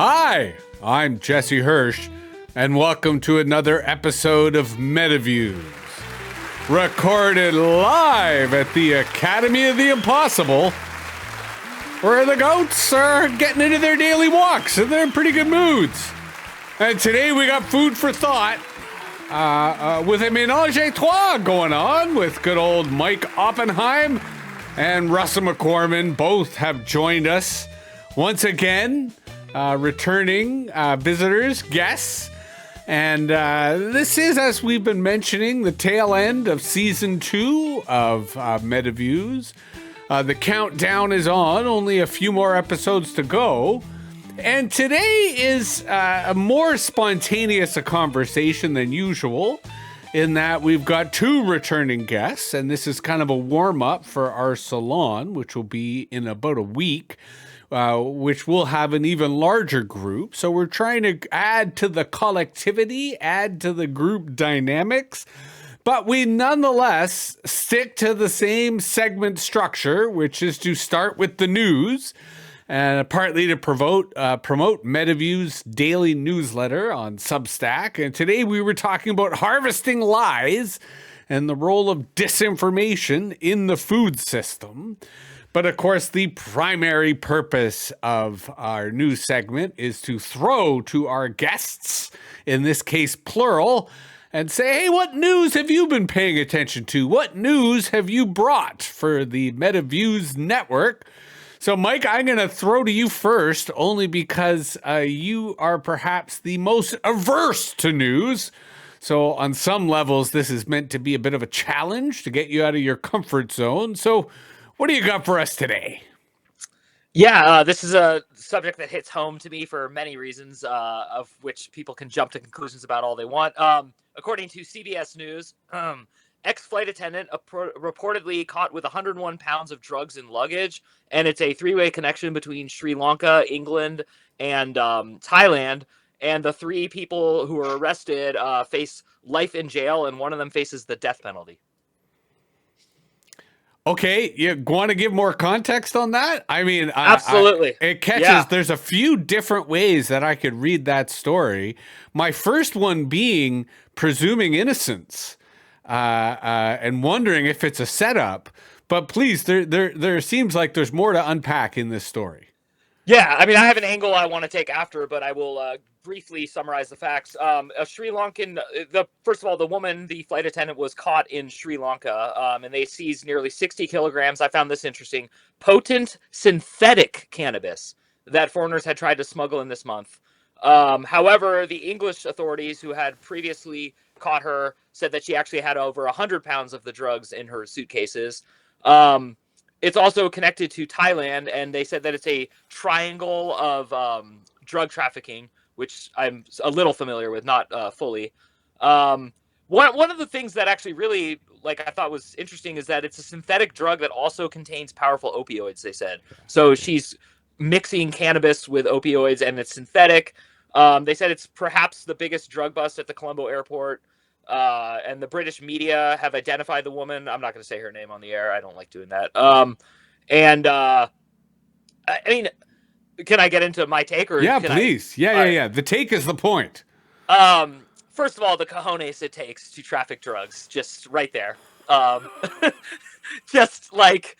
Hi, I'm Jesse Hirsh, and welcome to another episode of Metaviews, recorded live at the Academy of the Impossible, where the goats are getting into their daily walks, and they're in pretty good moods. And today we got food for thought, with a ménage à trois going on with good old Mike Oppenheim and Russell McOrmond. Both have joined us once again, returning visitors, guests. And this is, as we've been mentioning, the tail end of season 2 of Metaviews. The countdown is on, only a few more episodes to go. And today is a more spontaneous a conversation than usual, in that we've got 2 returning guests, and this is kind of a warm-up for our salon, which will be in about a week, which will have an even larger group. So we're trying to add to the collectivity, add to the group dynamics, but we nonetheless stick to the same segment structure, which is to start with the news, and partly to promote Metaviews' daily newsletter on Substack. And today we were talking about harvesting lies and the role of disinformation in the food system. But of course, the primary purpose of our news segment is to throw to our guests, in this case plural, and say, hey, what news have you been paying attention to? What news have you brought for the Metaviews network? So, Mike, I'm going to throw to you first, only because you are perhaps the most averse to news. So, on some levels, this is meant to be a bit of a challenge to get you out of your comfort zone. So, what do you got for us today? Yeah, this is a subject that hits home to me for many reasons, of which people can jump to conclusions about all they want. According to CBS News, ex-flight attendant reportedly caught with 101 pounds of drugs in luggage, and it's a 3-way connection between Sri Lanka, England, and Thailand. And the 3 people who were arrested face life in jail, and one of them faces the death penalty. Okay, you want to give more context on that? I mean, Absolutely. It catches, there's a few different ways that I could read that story. My first one being presuming innocence, and wondering if it's a setup. But please, there seems like there's more to unpack in this story. Yeah, I mean, I have an angle I want to take after, but I will briefly summarize the facts. A Sri Lankan, first of all, the woman, the flight attendant, was caught in Sri Lanka, and they seized nearly 60 kilograms. I found this interesting. Potent synthetic cannabis that foreigners had tried to smuggle in this month. However, the English authorities, who had previously caught her, said that she actually had over 100 pounds of the drugs in her suitcases. It's also connected to Thailand, and they said that it's a triangle of drug trafficking, which I'm a little familiar with, not fully. One of the things that actually really, I thought was interesting is that it's a synthetic drug that also contains powerful opioids, they said. So she's mixing cannabis with opioids, and it's synthetic. They said it's perhaps the biggest drug bust at the Colombo airport. And the British media have identified the woman. I'm not going to say her name on the air. I don't like doing that. I mean, can I get into my take? Or yeah, please. Yeah. The take is the point. First of all, the cojones it takes to traffic drugs, just right there. Just like,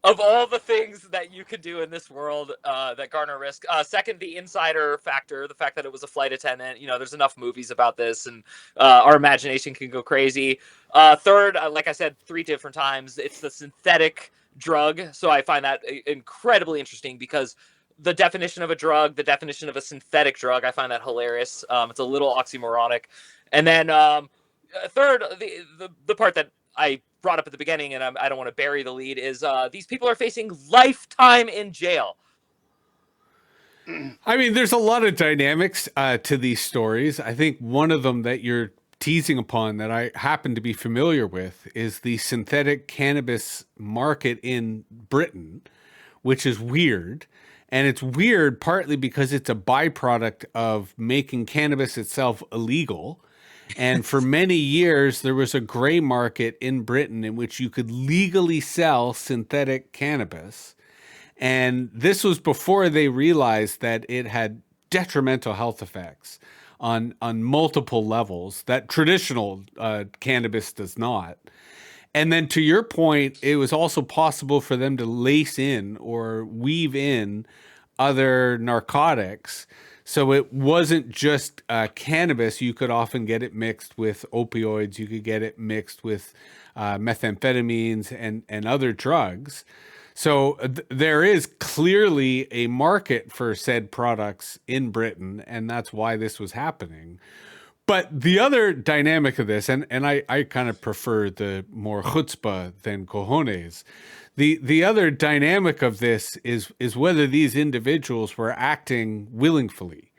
of all the things that you could do in this world that garner risk. Second, the insider factor, the fact that it was a flight attendant. You know, there's enough movies about this, and our imagination can go crazy. Third, like I said 3 different times, it's the synthetic drug. So I find that incredibly interesting, because the definition of a drug, the definition of a synthetic drug, I find that hilarious. It's a little oxymoronic. And then third, the part that I brought up at the beginning, and I don't want to bury the lead, is these people are facing lifetime in jail. I mean, there's a lot of dynamics to these stories. I think one of them that you're teasing upon that I happen to be familiar with is the synthetic cannabis market in Britain, which is weird. And it's weird partly because it's a byproduct of making cannabis itself illegal. And for many years, there was a gray market in Britain in which you could legally sell synthetic cannabis. And this was before they realized that it had detrimental health effects on multiple levels that traditional cannabis does not. And then to your point, it was also possible for them to lace in or weave in other narcotics. So it wasn't just cannabis. You could often get it mixed with opioids. You could get it mixed with methamphetamines and other drugs. So there is clearly a market for said products in Britain, and that's why this was happening. But the other dynamic of this, and I kind of prefer the more chutzpah than cojones. The other dynamic of this is whether these individuals were acting willingly.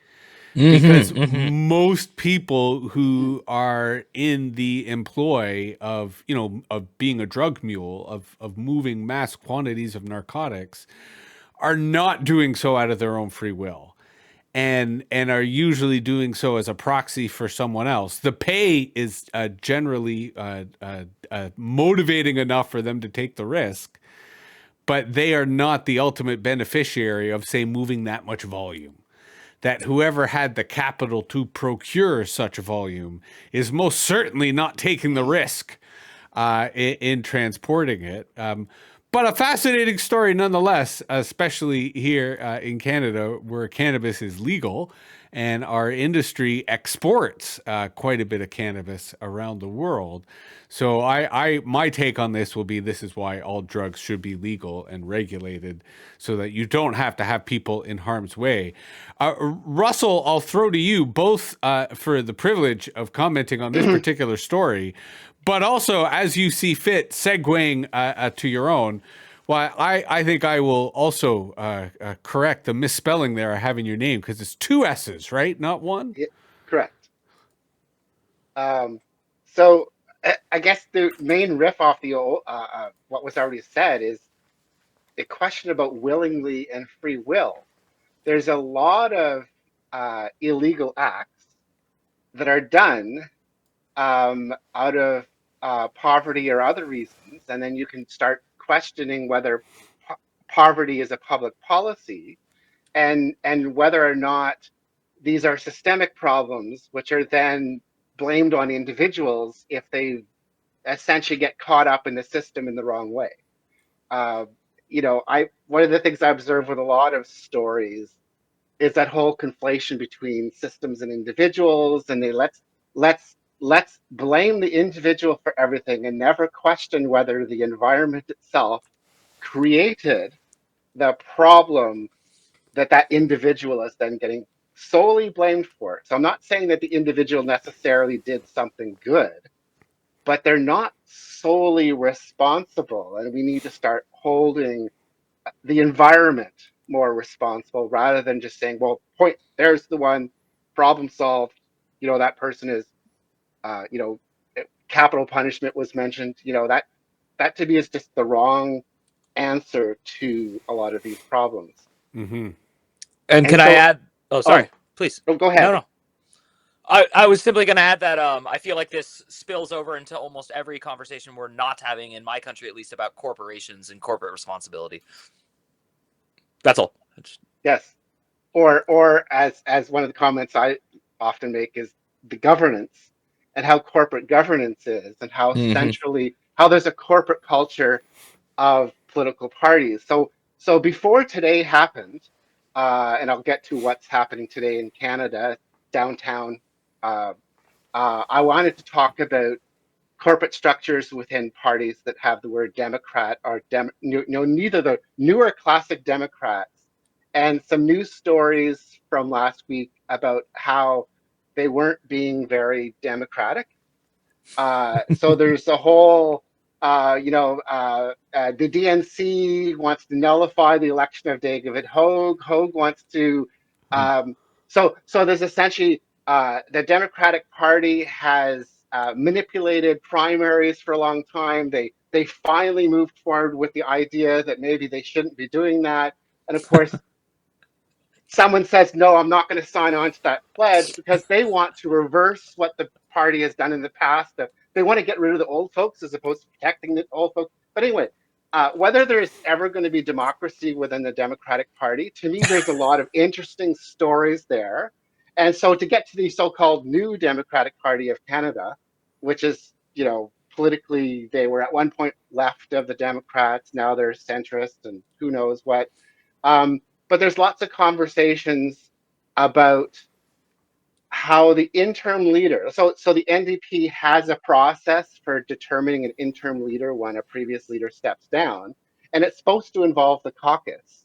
Because most people who are in the employ of, of being a drug mule, of moving mass quantities of narcotics, are not doing so out of their own free will, and are usually doing so as a proxy for someone else. The pay is generally motivating enough for them to take the risk, but they are not the ultimate beneficiary of, say, moving that much volume. That whoever had the capital to procure such a volume is most certainly not taking the risk in transporting it. But a fascinating story nonetheless, especially here in Canada, where cannabis is legal and our industry exports quite a bit of cannabis around the world. So my take on this will be, this is why all drugs should be legal and regulated so that you don't have to have people in harm's way. Russell, I'll throw to you both for the privilege of commenting on this particular story, but also as you see fit, segueing to your own. Well, I think I will also correct the misspelling there I have in your name, because it's two S's, right? Not one? Yeah, correct. So I guess the main riff off the old, what was already said is the question about willingly and free will. There's a lot of illegal acts that are done out of poverty or other reasons, and then you can start questioning whether poverty is a public policy, and whether or not these are systemic problems, which are then blamed on individuals if they essentially get caught up in the system in the wrong way. One of the things I observe with a lot of stories is that whole conflation between systems and individuals, and they let's blame the individual for everything and never question whether the environment itself created the problem that individual is then getting solely blamed for. So I'm not saying that the individual necessarily did something good, but they're not solely responsible, and we need to start holding the environment more responsible rather than just saying, well, there's the one, problem solved. That person is, capital punishment was mentioned. That to me is just the wrong answer to a lot of these problems. Mm-hmm. And can I add? Oh, sorry. Please. Go ahead. No. I was simply going to add that I feel like this spills over into almost every conversation we're not having, in my country at least, about corporations and corporate responsibility. That's all. Yes. Or as one of the comments I often make is the governance, and how corporate governance is, and how how there's a corporate culture of political parties. So before today happened, and I'll get to what's happening today in Canada, downtown, I wanted to talk about corporate structures within parties that have the word Democrat or neither the newer classic Democrats, and some news stories from last week about how they weren't being very democratic. So there's a whole, the DNC wants to nullify the election of David Hogue. Hogue wants to, so there's essentially the Democratic Party has manipulated primaries for a long time. They finally moved forward with the idea that maybe they shouldn't be doing that, and of course, someone says, no, I'm not going to sign on to that pledge, because they want to reverse what the party has done in the past. They want to get rid of the old folks as opposed to protecting the old folks. But anyway, whether there's ever going to be democracy within the Democratic Party, to me, there's a lot of interesting stories there. And so to get to the so-called new Democratic Party of Canada, which is, politically, they were at one point left of the Democrats, now they're centrist and who knows what. But there's lots of conversations about how the interim leader, so the NDP has a process for determining an interim leader when a previous leader steps down, and it's supposed to involve the caucus.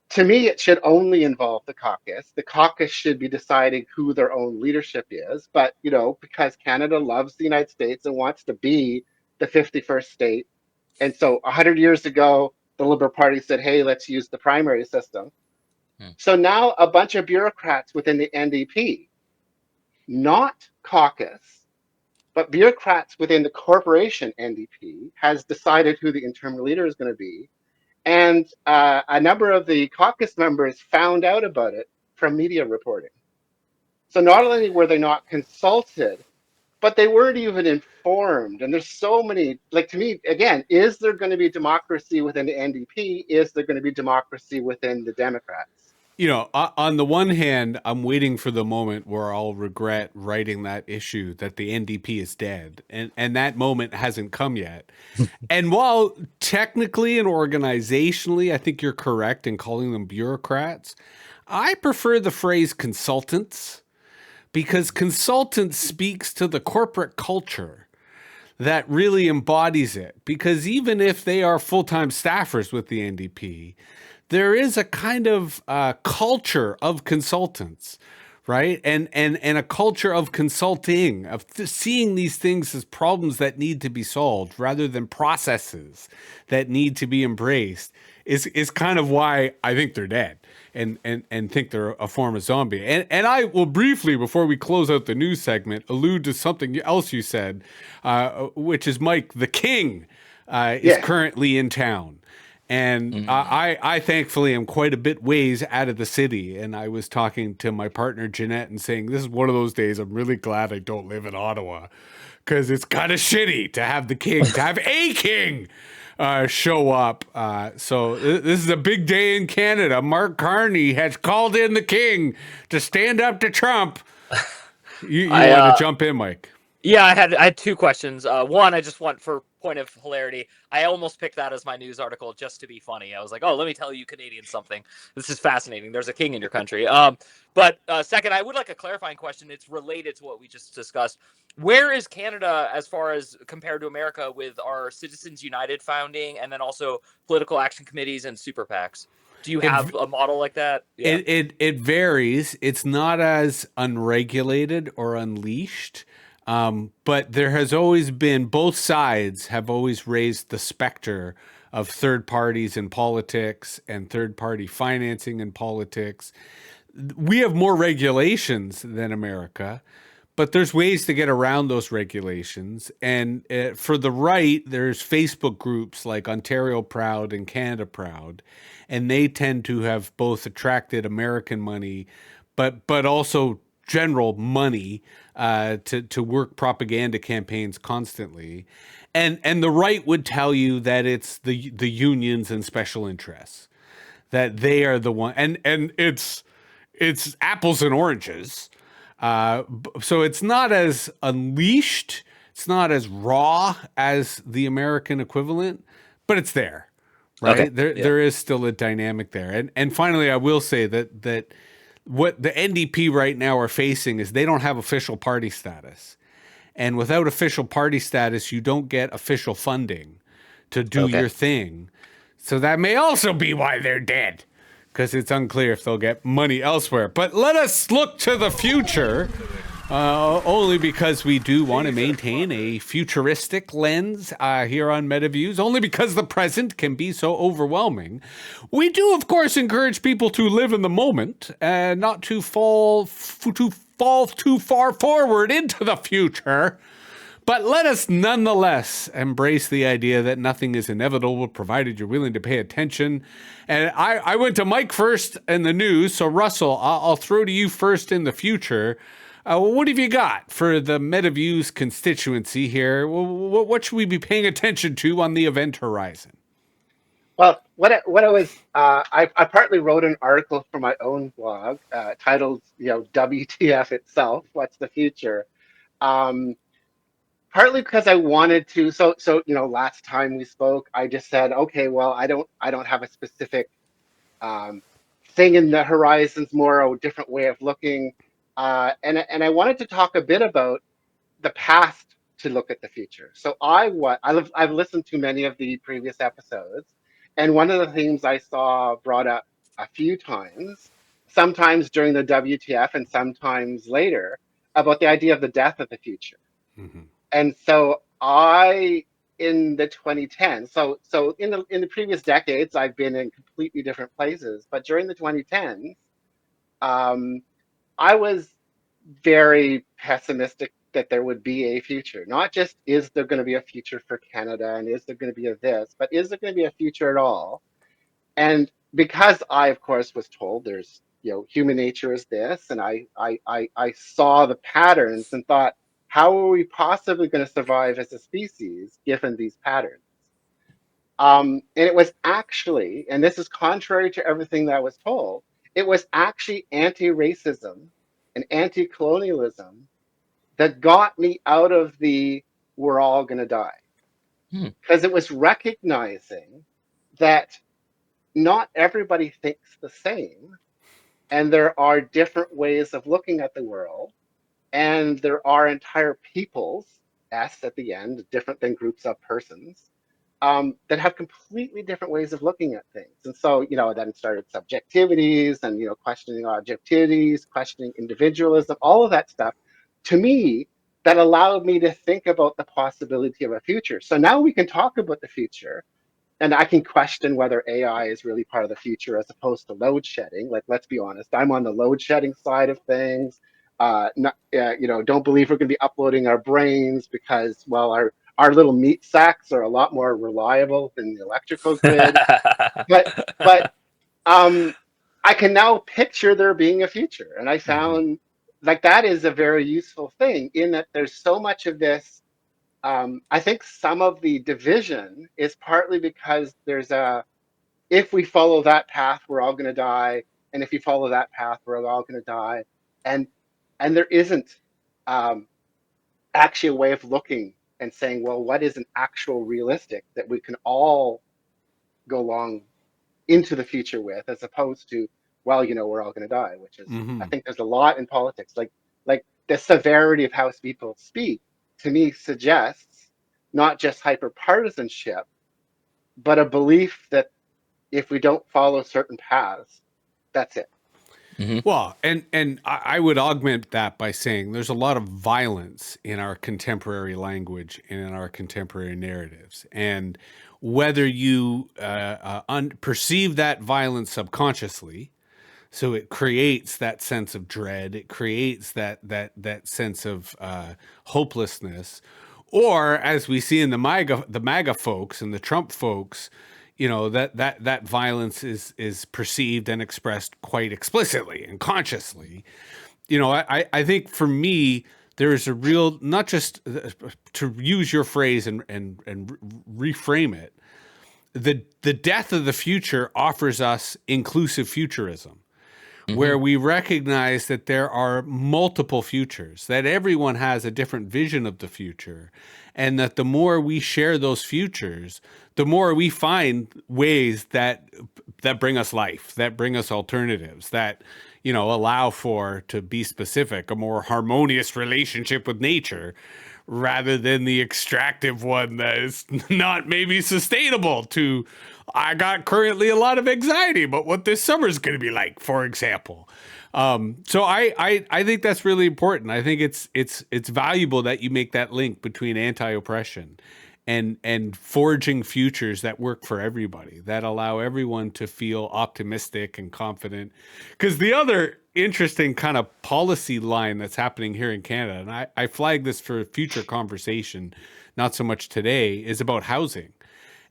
To me, it should only involve the caucus. The caucus should be deciding who their own leadership is, but because Canada loves the United States and wants to be the 51st state, and so 100 years ago, the Liberal Party said, hey, let's use the primary system. So now a bunch of bureaucrats within the NDP, not caucus, but bureaucrats within the corporation NDP, has decided who the interim leader is going to be. And a number of the caucus members found out about it from media reporting. So not only were they not consulted, but they weren't even informed. And there's so many, to me, again, is there going to be democracy within the NDP? Is there going to be democracy within the Democrats? On the one hand, I'm waiting for the moment where I'll regret writing that issue that the NDP is dead. And that moment hasn't come yet. And while technically and organizationally, I think you're correct in calling them bureaucrats, I prefer the phrase consultants, because consultant speaks to the corporate culture that really embodies it. Because even if they are full-time staffers with the NDP, there is a kind of culture of consultants, right? And a culture of consulting, of seeing these things as problems that need to be solved rather than processes that need to be embraced is kind of why I think they're dead and think they're a form of zombie. And I will briefly, before we close out the news segment, allude to something else you said, which is Mike, the King, is currently in town. And I thankfully am quite a bit ways out of the city. And I was talking to my partner, Jeanette, and saying, this is one of those days I'm really glad I don't live in Ottawa, because it's kind of shitty to have the king, to have a king show up. So this is a big day in Canada. Mark Carney has called in the king to stand up to Trump. You want to jump in, Mike? Yeah, I had two questions. One, I just want, for point of hilarity, I almost picked that as my news article just to be funny. I was like, oh, let me tell you Canadians something. This is fascinating. There's a king in your country. But second, I would like a clarifying question. It's related to what we just discussed. Where is Canada as far as compared to America with our Citizens United founding and then also political action committees and super PACs? Do you have a model like that? Yeah. It varies. It's not as unregulated or unleashed. But there has always been, both sides have always raised the specter of third parties in politics and third party financing in politics. We have more regulations than America, but there's ways to get around those regulations. And for the right, there's Facebook groups like Ontario Proud and Canada Proud, and they tend to have both attracted American money, but also general money to work propaganda campaigns constantly. And the right would tell you that it's the unions and special interests, that they are the one, and it's apples and oranges. So it's not as unleashed, it's not as raw as the American equivalent, but it's there, right? Okay. There is still a dynamic there. And finally, I will say that what the NDP right now are facing is they don't have official party status. And without official party status, you don't get official funding to do your thing. So that may also be why they're dead, because it's unclear if they'll get money elsewhere. But let us look to the future, only because we do want to maintain a futuristic lens here on Metaviews, only because the present can be so overwhelming. We do, of course, encourage people to live in the moment and not to fall too far forward into the future. But let us nonetheless embrace the idea that nothing is inevitable, provided you're willing to pay attention. And I went to Mike first in the news, so Russell, I'll throw to you first in the future. What have you got for the Metaviews constituency here? What should we be paying attention to on the event horizon? Well, what I was I partly wrote an article for my own blog titled, WTF itself, what's the future? Um, Partly because I wanted to. Last time we spoke, I just said, okay, well, I don't have a specific um, thing in the horizons, more a different way of looking, and I wanted to talk a bit about the past to look at the future. So I've listened to many of the previous episodes, and one of the themes I saw brought up a few times, sometimes during the WTF and sometimes later, about the idea of the death of the future. Mhm. And so I in the 2010s, in the previous decades, I've been in completely different places, but during the 2010s, um, I was very pessimistic that there would be a future. Not just is there going to be a future for Canada and is there going to be a this, but is there going to be a future at all? And because I, of course, was told there's, human nature is this, and I saw the patterns and thought, how are we possibly going to survive as a species given these patterns? And it was actually, and this is contrary to everything that I was told, it was actually anti-racism and anti-colonialism that got me out of the we're all going to die. Hmm. Because it was recognizing that not everybody thinks the same, and there are different ways of looking at the world, and there are entire peoples, S at the end, different than groups of persons, that have completely different ways of looking at things. And so, then it started subjectivities and, questioning objectivities, questioning individualism, all of that stuff. To me, that allowed me to think about the possibility of a future. So now we can talk about the future, and I can question whether AI is really part of the future as opposed to load shedding. Like, let's be honest, I'm on the load shedding side of things. Don't believe we're going to be uploading our brains because, well, our little meat sacks are a lot more reliable than the electrical grid. But um, I can now picture there being a future, and I Mhm. found like that is a very useful thing in that there's so much of this. I think some of the division is partly because there's if we follow that path, we're all going to die, and if you follow that path, we're all going to die, and and there isn't um, actually a way of looking and saying, well, what is an actual realistic that we can all go along into the future with, as opposed to, well, we're all going to die, which is, I Mhm. think there's a lot in politics, like the severity of how people speak, to me suggests not just hyper partisanship, but a belief that if we don't follow certain paths, that's it. Mhm. Well, and I would augment that by saying there's a lot of violence in our contemporary language and in our contemporary narratives, and whether you perceive that violence subconsciously, so it creates that sense of dread, it creates that sense of hopelessness, or as we see in the MAGA folks and the Trump folks, that violence is perceived and expressed quite explicitly and consciously. I think for me there is a real, not just to use your phrase and reframe it, the death of the future offers us inclusive futurism, where Mhm. we recognize that there are multiple futures, that everyone has a different vision of the future, and that the more we share those futures, the more we find ways that bring us life, that bring us alternatives, that allow for, to be specific, a more harmonious relationship with nature rather than the extractive one that is not maybe sustainable to, I got currently a lot of anxiety about what this summer is going to be like, for example. So I think that's really important. I think it's valuable that you make that link between anti-oppression and forging futures that work for everybody, that allow everyone to feel optimistic and confident. Because the other interesting kind of policy line that's happening here in Canada, and I flag this for future conversation, not so much today, is about housing.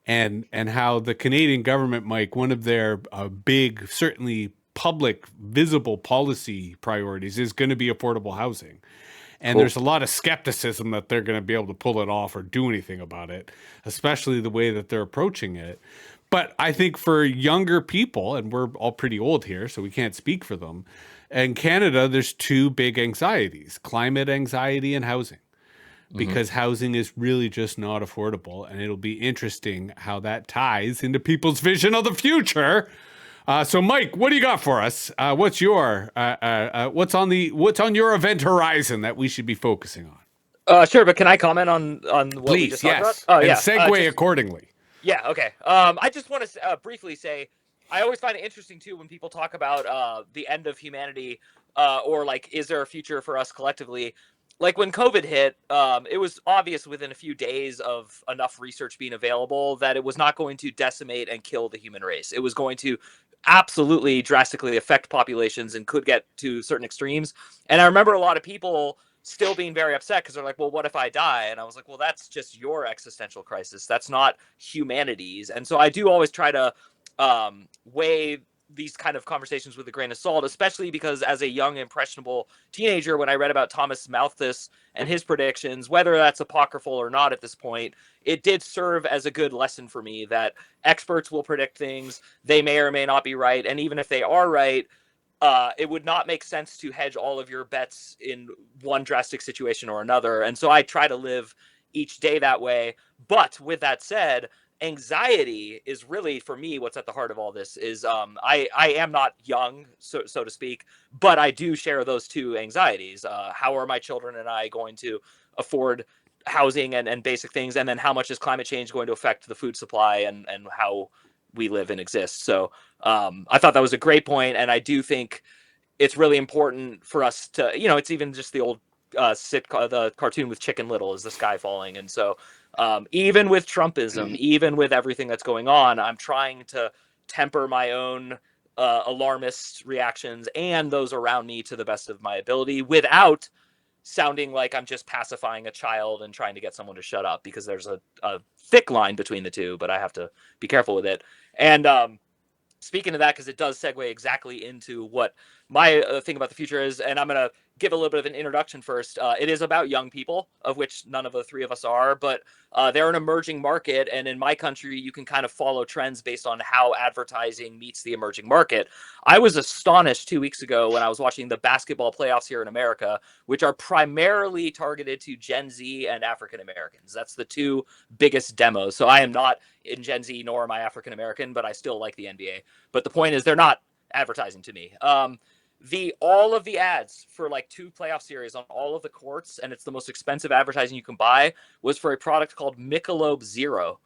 And how the Canadian government, Mike, one of their big, certainly public, visible policy priorities is going to be affordable housing. And Cool. there's a lot of skepticism that they're going to be able to pull it off or do anything about it, especially the way that they're approaching it. But I think for younger people, and we're all pretty old here, so we can't speak for them. In Canada, there's two big anxieties: climate anxiety and housing, because housing is really just not affordable. And it'll be interesting how that ties into people's vision of the future. So, Mike, what do you got for us? What's on your event horizon that we should be focusing on? Sure, but can I comment on what we just talked about? Oh, and segue accordingly. Yeah, okay. I just want to briefly say, I always find it interesting too when people talk about the end of humanity, or like, is there a future for us collectively? Like when COVID hit, it was obvious within a few days of enough research being available that it was not going to decimate and kill the human race. It was going to absolutely drastically affect populations and could get to certain extremes. And I remember a lot of people still being very upset because they're like, well, what if I die? And I was like, well, that's just your existential crisis. That's not humanity's. And so I do always try to weigh these kind of conversations with a grain of salt, especially because as a young, impressionable teenager, when I read about Thomas Malthus and his predictions, whether that's apocryphal or not at this point, it did serve as a good lesson for me that experts will predict things. They may or may not be right. And even if they are right, it would not make sense to hedge all of your bets in one drastic situation or another. And so I try to live each day that way. But with that said, anxiety is really, for me, what's at the heart of all this is I am not young, so to speak, but I do share those two anxieties. How are my children and I going to afford housing and basic things? And then how much is climate change going to affect the food supply and how we live and exist? So I thought that was a great point, and I do think it's really important for us to, it's even just the old the cartoon with Chicken Little, is the sky falling? And so even with Trumpism, even with everything that's going on, I'm trying to temper my own alarmist reactions and those around me to the best of my ability without sounding like I'm just pacifying a child and trying to get someone to shut up, because there's a thick line between the two, but I have to be careful with it. And speaking of that, because it does segue exactly into what my thing about the future is, and I'm going to give a little bit of an introduction first. It is about young people, of which none of the three of us are, but they're an emerging market. And in my country, you can kind of follow trends based on how advertising meets the emerging market. I was astonished 2 weeks ago when I was watching the basketball playoffs here in America, which are primarily targeted to Gen Z and African Americans. That's the two biggest demos. So I am not in Gen Z, nor am I African American, but I still like the NBA. But the point is, they're not advertising to me. All of the ads for like 2 playoff series on all of the courts, and it's the most expensive advertising you can buy, was for a product called Michelob Zero.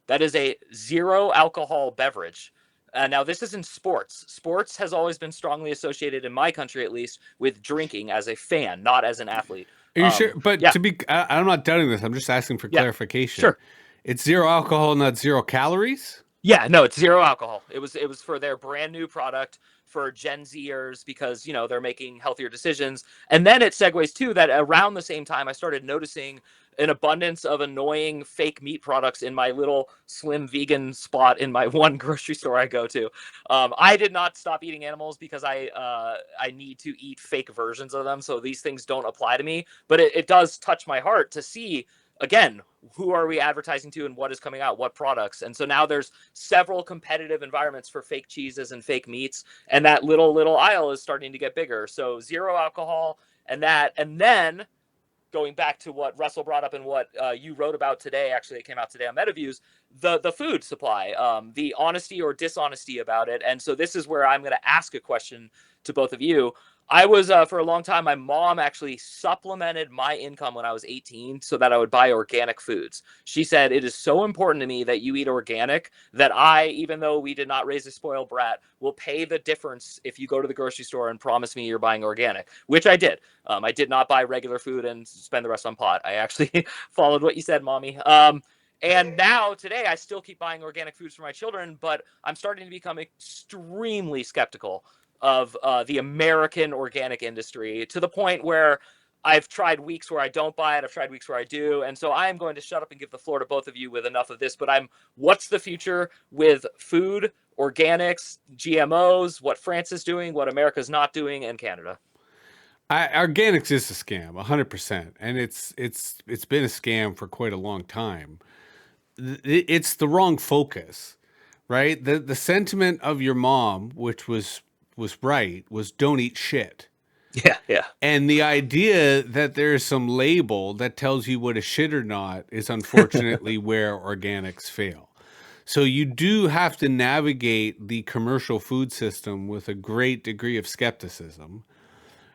That is a zero alcohol beverage. Now, this is in sports. Sports has always been strongly associated, in my country at least, with drinking as a fan, not as an athlete. Are you sure? But yeah. I'm not doubting this. I'm just asking for clarification. Sure. It's zero alcohol, not 0 calories? Yeah, no, it's zero alcohol. It was for their brand new product for Gen Zers, because, they're making healthier decisions. And then it segues too that around the same time I started noticing an abundance of annoying fake meat products in my little slim vegan spot in my one grocery store I go to. I did not stop eating animals because I need to eat fake versions of them. So these things don't apply to me, but it does touch my heart to see, again, who are we advertising to and what is coming out, what products? And so now there's several competitive environments for fake cheeses and fake meats, and that little aisle is starting to get bigger. So zero alcohol and that. And then going back to what Russell brought up and what you wrote about today, actually it came out today on Metaviews, the food supply, the honesty or dishonesty about it. And so this is where I'm going to ask a question to both of you. I was, for a long time, my mom actually supplemented my income when I was 18 so that I would buy organic foods. She said, it is so important to me that you eat organic that I, even though we did not raise a spoiled brat, will pay the difference if you go to the grocery store and promise me you're buying organic, which I did. I did not buy regular food and spend the rest on pot. I actually followed what you said, Mommy. And now today I still keep buying organic foods for my children, but I'm starting to become extremely skeptical of the American organic industry, to the point where I've tried weeks where I don't buy it. I've tried weeks where I do. And so I am going to shut up and give the floor to both of you with enough of this. But what's the future with food, organics, GMOs, what France is doing, what America's not doing, and Canada? Organics is a scam, 100%. And it's been a scam for quite a long time. It's the wrong focus. right? The sentiment of your mom, which was right, was don't eat shit. Yeah, yeah. And the idea that there's some label that tells you what is shit or not is unfortunately where organics fail. So you do have to navigate the commercial food system with a great degree of skepticism.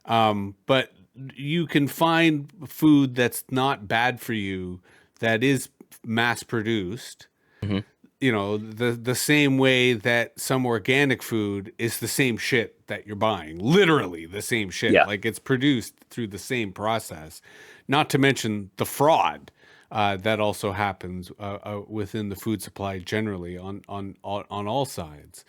But you can find food that's not bad for you that is mass produced. Mm-hmm. You know, the same way that some organic food is the same shit that you're buying, literally the same shit. Yeah. Like it's produced through the same process, not to mention the fraud that also happens within the food supply generally on all sides.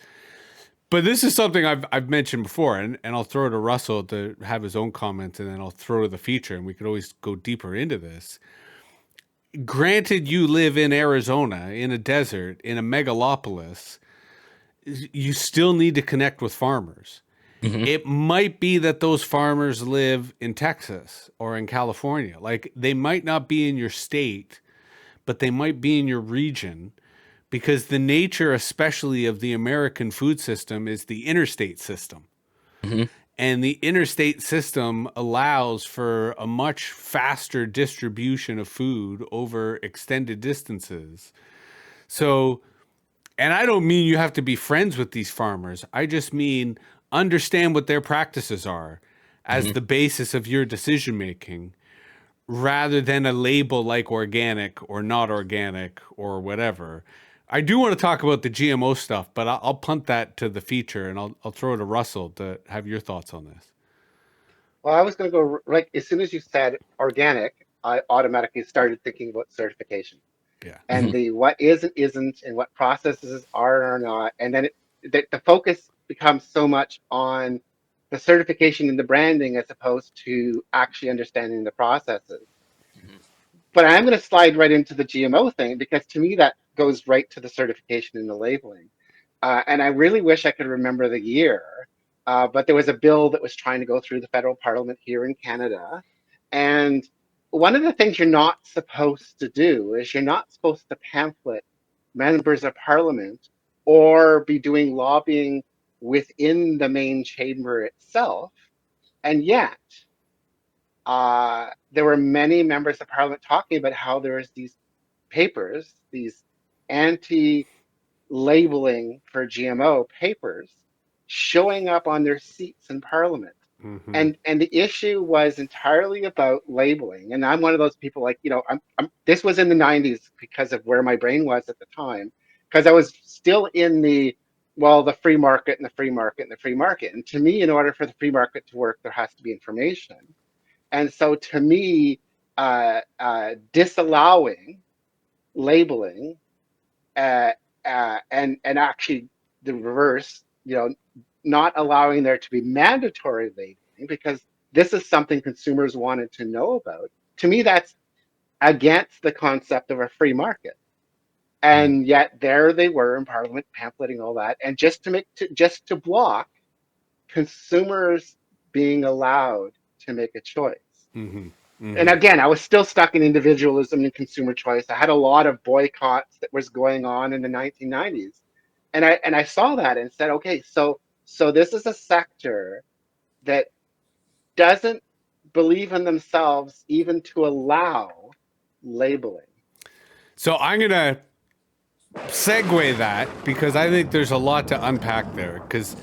But this is something I've mentioned before, and I'll throw it to Russell to have his own comments, and then I'll throw to the feature, and we could always go deeper into this. Granted, you live in Arizona, in a desert, in a megalopolis, you still need to connect with farmers. Mm-hmm. It might be that those farmers live in Texas or in California. Like they might not be in your state, but they might be in your region, because the nature, especially of the American food system, is the interstate system. Mm-hmm. And the interstate system allows for a much faster distribution of food over extended distances. So, and I don't mean you have to be friends with these farmers. I just mean understand what their practices are as the basis of your decision making, rather than a label like organic or not organic or whatever. I do want to talk about the GMO stuff, but I'll punt that to the feature, and I'll throw it to Russell to have your thoughts on this. Well, I was going to go like as soon as you said organic, I automatically started thinking about certification Yeah. and the what is and isn't, and what processes are or not, and then the focus becomes so much on the certification and the branding as opposed to actually understanding the processes. Mm-hmm. But I'm going to slide right into the GMO thing because to me that goes right to the certification and the labeling. And I really wish I could remember the year, but there was a bill that was trying to go through the federal parliament here in Canada. And one of the things you're not supposed to do is you're not supposed to pamphlet members of parliament or be doing lobbying within the main chamber itself. And yet, there were many members of parliament talking about how there's these papers, these anti labeling for GMO papers showing up on their seats in parliament. Mm-hmm. And the issue was entirely about labeling. And I'm one of those people like, this was in the 90s because of where my brain was at the time, because I was still in the free market and the free market and the free market. And to me, in order for the free market to work, there has to be information. And so to me, disallowing labeling and actually the reverse, not allowing there to be mandatory labeling because this is something consumers wanted to know about. To me, that's against the concept of a free market. And yet there they were in Parliament pamphleting all that, and just to block consumers being allowed to make a choice. Mm-hmm. Mm-hmm. And again, I was still stuck in individualism and consumer choice. I had a lot of boycotts that was going on in the 1990s. And I saw that and said, okay, so this is a sector that doesn't believe in themselves even to allow labeling. So I'm going to segue that because I think there's a lot to unpack there, because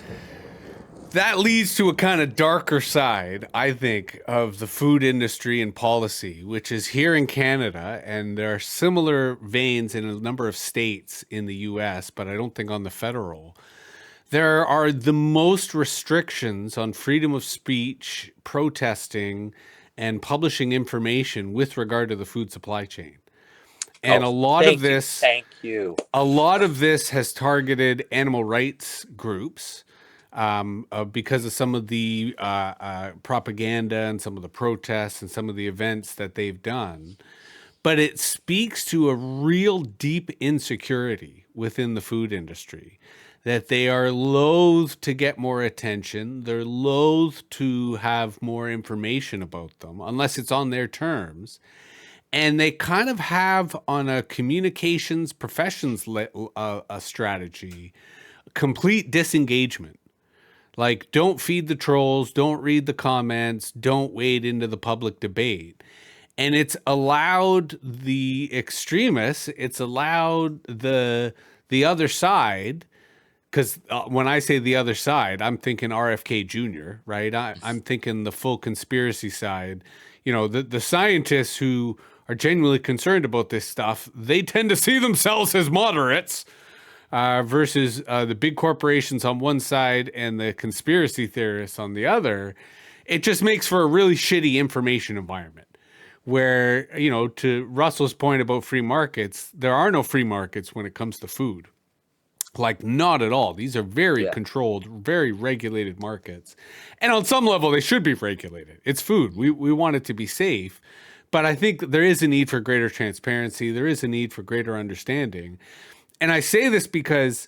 that leads to a kind of darker side, I think, of the food industry and policy, which is here in Canada, and there are similar veins in a number of states in the US, but I don't think on the federal. There are the most restrictions on freedom of speech, protesting, and publishing information with regard to the food supply chain. And a lot of this has targeted animal rights groups because of some of the propaganda and some of the protests and some of the events that they've done. But it speaks to a real deep insecurity within the food industry, that they are loath to get more attention. They're loath to have more information about them unless it's on their terms. And they kind of have on a communications professions a strategy, complete disengagement. Like, don't feed the trolls, don't read the comments, don't wade into the public debate. And it's allowed the extremists, it's allowed the other side, because when I say the other side, I'm thinking RFK Jr., right? I'm thinking the full conspiracy side. You know, the scientists who are genuinely concerned about this stuff, they tend to see themselves as moderates versus the big corporations on one side and the conspiracy theorists on the other. It just makes for a really shitty information environment where, you know, to Russell's point about free markets, there are no free markets when it comes to food. Like, not at all. These are very controlled, very regulated markets. And on some level, they should be regulated. It's food. We want it to be safe. But I think there is a need for greater transparency. There is a need for greater understanding. And I say this because,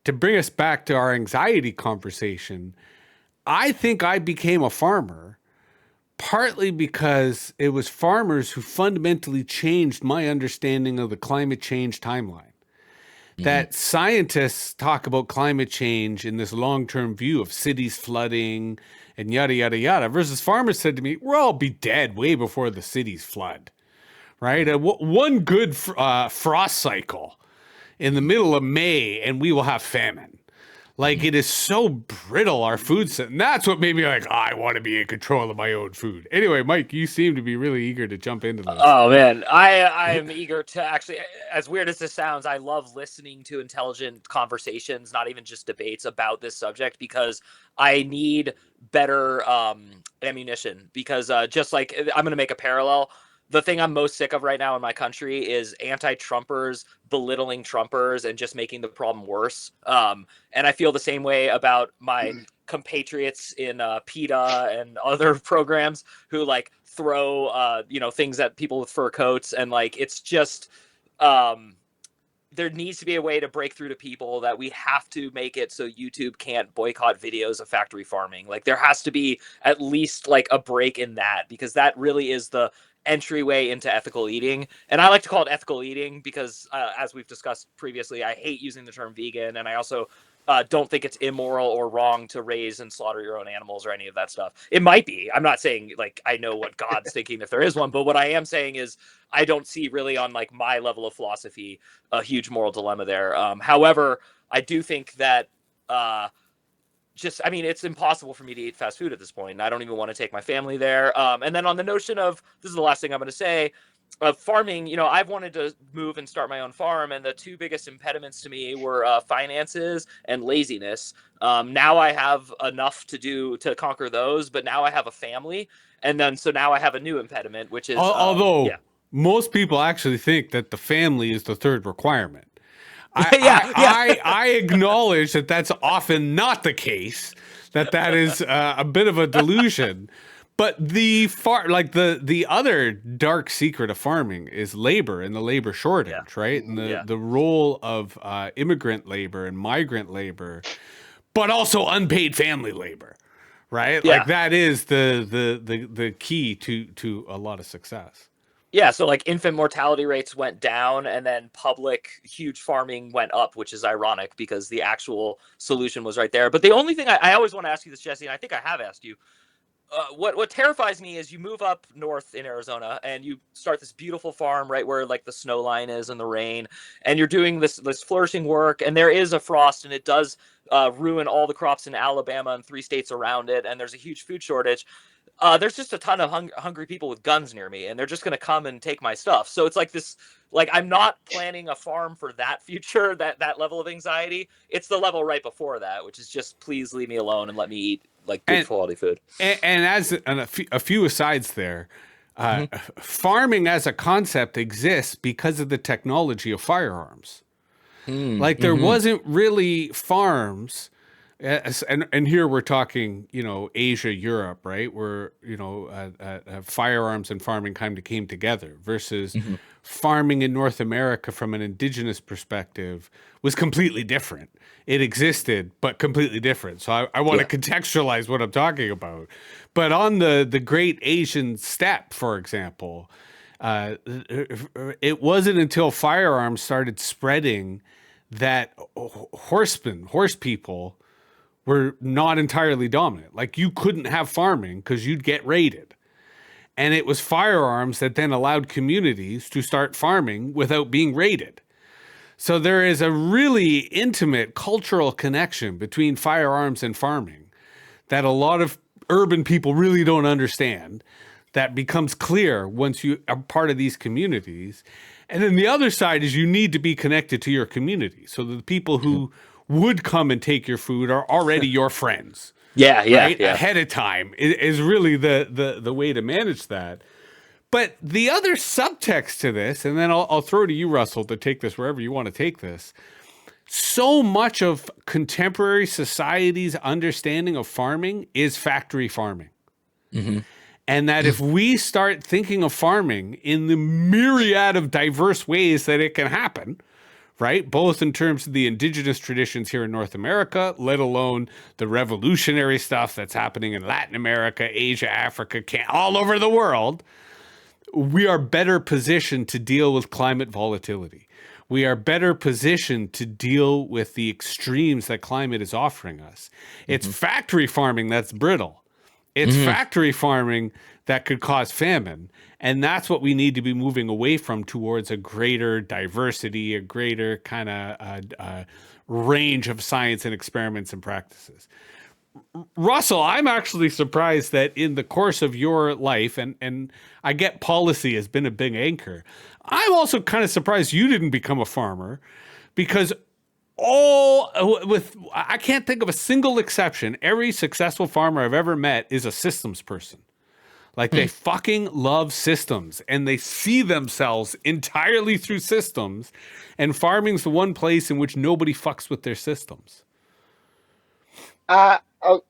to bring us back to our anxiety conversation, I think I became a farmer partly because it was farmers who fundamentally changed my understanding of the climate change timeline. That scientists talk about climate change in this long-term view of cities flooding and yada, yada, yada, versus farmers said to me, we'll all be dead way before the cities flood, right? One good frost cycle in the middle of May and we will have famine. Like, it is so brittle, our food system. That's what made me like, I want to be in control of my own food. Anyway, Mike, you seem to be really eager to jump into this. Oh, man. I am eager to actually, as weird as this sounds, I love listening to intelligent conversations, not even just debates about this subject, because I need better ammunition. Because just like, I'm going to make a parallel. The thing I'm most sick of right now in my country is anti-Trumpers belittling Trumpers and just making the problem worse. And I feel the same way about my compatriots in PETA and other programs who like throw, things at people with fur coats. And like, it's just, there needs to be a way to break through to people that we have to make it so YouTube can't boycott videos of factory farming. Like, there has to be at least like a break in that, because that really is the entryway into ethical eating. And I like to call it ethical eating because, as we've discussed previously, I hate using the term vegan, and I also don't think it's immoral or wrong to raise and slaughter your own animals or any of that stuff. It might be. I'm not saying like I know what God's thinking if there is one, but what I am saying is I don't see really on like my level of philosophy a huge moral dilemma there. However, I do think that it's impossible for me to eat fast food at this point, and I don't even want to take my family there. And then on the notion of, this is the last thing I'm going to say, of farming, I've wanted to move and start my own farm, and the two biggest impediments to me were finances and laziness. Now I have enough to do to conquer those, but now I have a family, and then so now I have a new impediment, which is most people actually think that the family is the third requirement. I acknowledge that that's often not the case, that is a bit of a delusion. But the other dark secret of farming is labor and the labor shortage, right? And the role of immigrant labor and migrant labor, but also unpaid family labor, right? Like, that is the key to a lot of success. Yeah, so like infant mortality rates went down, and then public huge farming went up, which is ironic because the actual solution was right there. But the only thing I always want to ask you this, Jesse, and I think I have asked you, what terrifies me is you move up north in Arizona and you start this beautiful farm right where like the snow line is and the rain, and you're doing this flourishing work, and there is a frost, and it does ruin all the crops in Alabama and 3 states around it, and there's a huge food shortage. There's just a ton of hungry people with guns near me, and they're just going to come and take my stuff. So it's like this, like, I'm not planning a farm for that future, that level of anxiety. It's the level right before that, which is just, please leave me alone and let me eat like good quality food. And a few asides there, farming as a concept exists because of the technology of firearms. Like, there wasn't really farms. And here we're talking, Asia, Europe, right? Where, firearms and farming kind of came together versus farming in North America from an indigenous perspective was completely different. It existed, but completely different. So I want to contextualize what I'm talking about. But on the Great Asian Steppe, for example, it wasn't until firearms started spreading that horse people were not entirely dominant. Like you couldn't have farming because you'd get raided. And it was firearms that then allowed communities to start farming without being raided. So there is a really intimate cultural connection between firearms and farming that a lot of urban people really don't understand, that becomes clear once you are part of these communities. And then the other side is you need to be connected to your community. So the people who would come and take your food are already your friends. Yeah, right? Ahead of time is really the way to manage that. But the other subtext to this, and then I'll throw to you, Russell, to take this wherever you want to take this. So much of contemporary society's understanding of farming is factory farming. And that if we start thinking of farming in the myriad of diverse ways that it can happen, right? Both in terms of the indigenous traditions here in North America, let alone the revolutionary stuff that's happening in Latin America, Asia, Africa, all over the world, we are better positioned to deal with climate volatility. We are better positioned to deal with the extremes that climate is offering us. It's factory farming that's brittle. It's factory farming that could cause famine. And that's what we need to be moving away from towards a greater diversity, a greater kind of range of science and experiments and practices. Russell, I'm actually surprised that in the course of your life, and I get policy has been a big anchor, I'm also kind of surprised you didn't become a farmer, because I can't think of a single exception. Every successful farmer I've ever met is a systems person. Like they fucking love systems and they see themselves entirely through systems, and farming's the one place in which nobody fucks with their systems. Oh,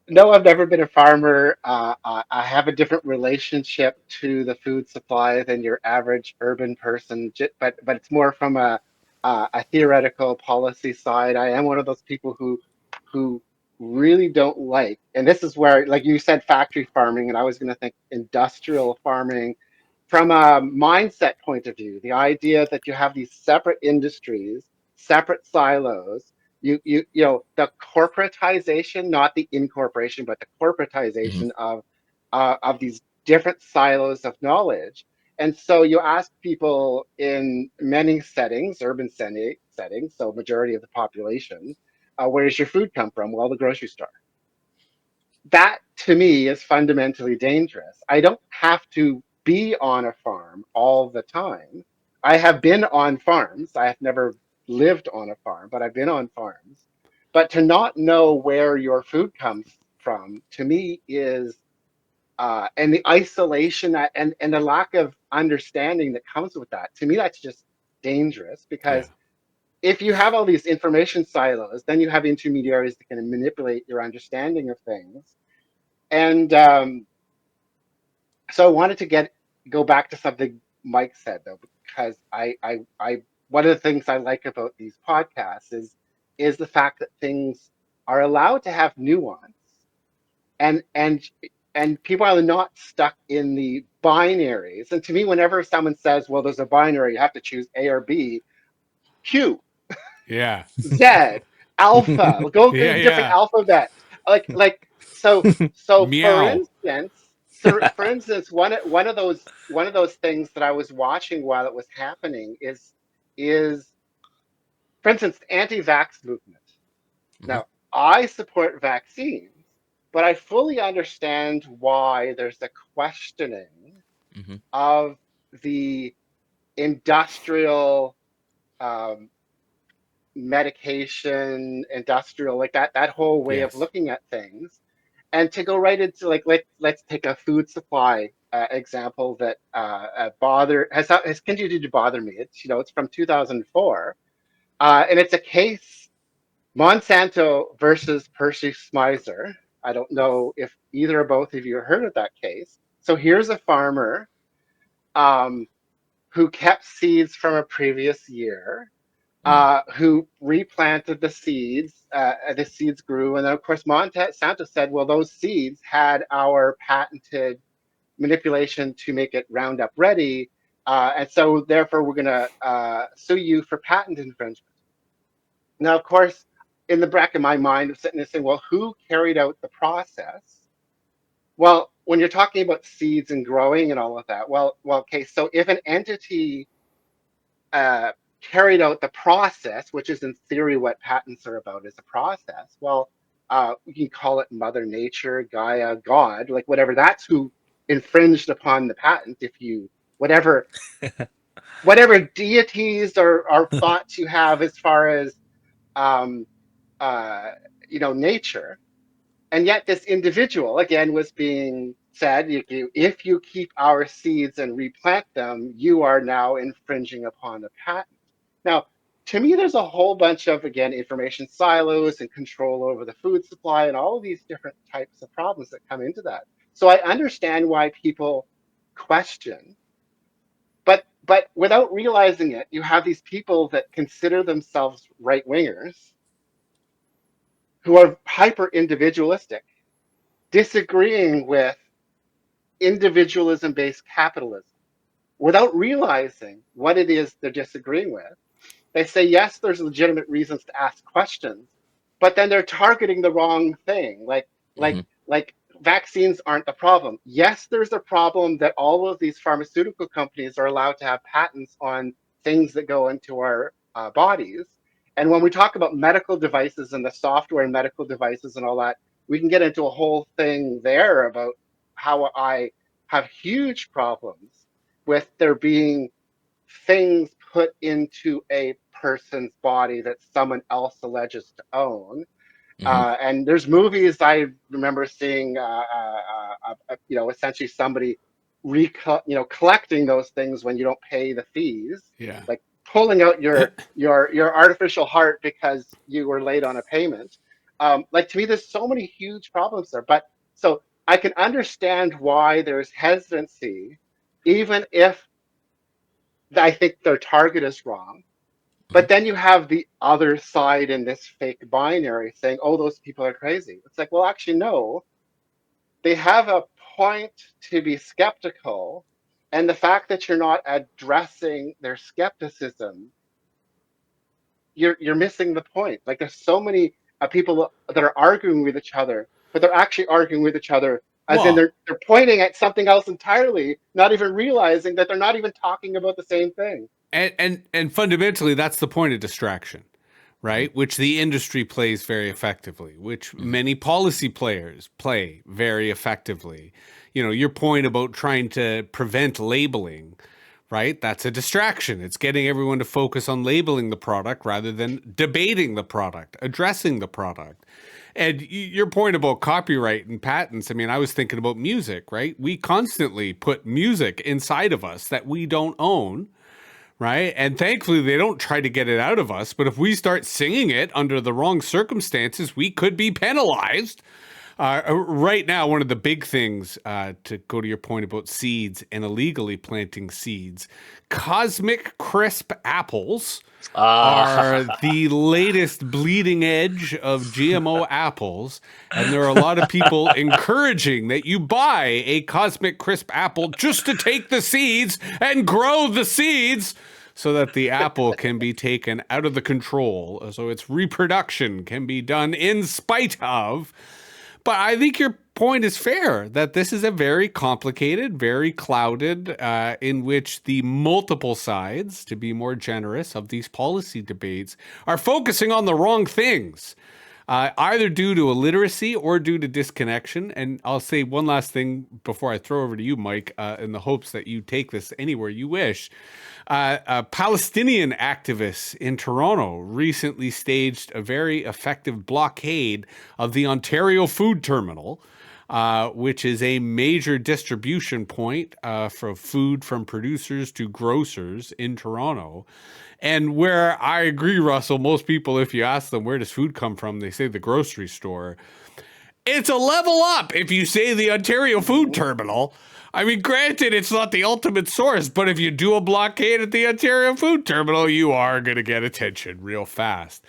no, I've never been a farmer. I have a different relationship to the food supply than your average urban person, but it's more from a theoretical policy side. I am one of those people who really don't like, and this is where, like you said, factory farming, and I was going to think industrial farming from a mindset point of view. The idea that you have these separate industries, separate silos, you know, the corporatization, not the incorporation, but the corporatization of these different silos of knowledge. And so you ask people in many settings, settings, so majority of the population, where does your food come from? Well, the grocery store. That to me is fundamentally dangerous. I don't have to be on a farm all the time. I have been on farms. I have never lived on a farm, but I've been on farms. But to not know where your food comes from, to me, is and the isolation and the lack of understanding that comes with that. To me, that's just dangerous, Yeah. because if you have all these information silos, then you have intermediaries that can manipulate your understanding of things. And so I wanted to go back to something Mike said, though, because I one of the things I like about these podcasts is the fact that things are allowed to have nuance, and people are not stuck in the binaries. And to me, whenever someone says, "Well, there's a binary, you have to choose A or B," Q, Yeah. Z, alpha, go Yeah. different Yeah. alphabet. Like so Meow. for instance, one of those things that I was watching while it was happening is for instance, the anti-vax movement. Now, I support vaccines, but I fully understand why there's a questioning of the industrial um, medication, industrial, like that whole way of Yes. looking at things. And to go right into, like, let's take a food supply example that has continued to bother me. It's, you know, it's from 2004, and it's a case, Monsanto versus Percy Smizer. I don't know if either or both of you heard of that case. So here's a farmer um, who kept seeds from a previous year, who replanted the seeds. The seeds grew, and then of course Monsanto said, "Well, those seeds had our patented manipulation to make it Roundup ready." And so therefore we're going to sue you for patent infringement. Now, of course, in the back of my mind, I'm sitting there saying, well, who carried out the process? Well, when you're talking about seeds and growing and all of that, okay, so if an entity carried out the process, which is in theory what patents are about, is a process. Well, you can call it Mother Nature, Gaia, God, like whatever. That's who infringed upon the patent. If you whatever deities or thoughts you have as far as um, nature, and yet this individual again was being said, if you keep our seeds and replant them, you are now infringing upon the patent. Now, to me, there's a whole bunch of, again, information silos and control over the food supply and all of these different types of problems that come into that. So I understand why people question, but without realizing it, you have these people that consider themselves right wingers who are hyper individualistic, disagreeing with individualism based capitalism without realizing what it is they're disagreeing with. They say, yes, there's legitimate reasons to ask questions, but then they're targeting the wrong thing. Like vaccines aren't the problem. Yes, there's a problem that all of these pharmaceutical companies are allowed to have patents on things that go into our bodies. And when we talk about medical devices and the software and medical devices and all that, we can get into a whole thing there about how I have huge problems with there being things put into a person's body that someone else alleges to own. And there's movies I remember seeing, essentially somebody collecting those things when you don't pay the fees, like pulling out your artificial heart because you were late on a payment. Like, to me, there's so many huge problems there. But so I can understand why there's hesitancy, even if I think their target is wrong. But then you have the other side in this fake binary saying, oh, those people are crazy. It's like, well, actually, no. They have a point to be skeptical. And the fact that you're not addressing their skepticism, you're missing the point. Like, there's so many people that are arguing with each other, but they're actually arguing with each other as in they're pointing at something else entirely, not even realizing that they're not even talking about the same thing. And fundamentally, that's the point of distraction, right? Which the industry plays very effectively, which many policy players play very effectively. You know, your point about trying to prevent labeling, right? That's a distraction. It's getting everyone to focus on labeling the product rather than debating the product, addressing the product. And your point about copyright and patents, I mean, I was thinking about music, right? We constantly put music inside of us that we don't own, right? And thankfully, they don't try to get it out of us. But if we start singing it under the wrong circumstances, we could be penalized. Right now, one of the big things, to go to your point about seeds and illegally planting seeds, Cosmic Crisp apples are the latest bleeding edge of GMO apples. And there are a lot of people encouraging that you buy a Cosmic Crisp apple just to take the seeds and grow the seeds so that the apple can be taken out of the control, so its reproduction can be done in spite of. But I think your point is fair, that this is a very complicated, very clouded, in which the multiple sides, to be more generous, of these policy debates are focusing on the wrong things, either due to illiteracy or due to disconnection. And I'll say one last thing before I throw over to you, Mike, in the hopes that you take this anywhere you wish. Palestinian activists in Toronto recently staged a very effective blockade of the Ontario Food Terminal, which is a major distribution point for food from producers to grocers in Toronto. And where I agree, Russell, most people, if you ask them, where does food come from, they say the grocery store. It's a level up if you say the Ontario Food Terminal. I mean, granted, it's not the ultimate source, but if you do a blockade at the Ontario Food Terminal, you are going to get attention real fast.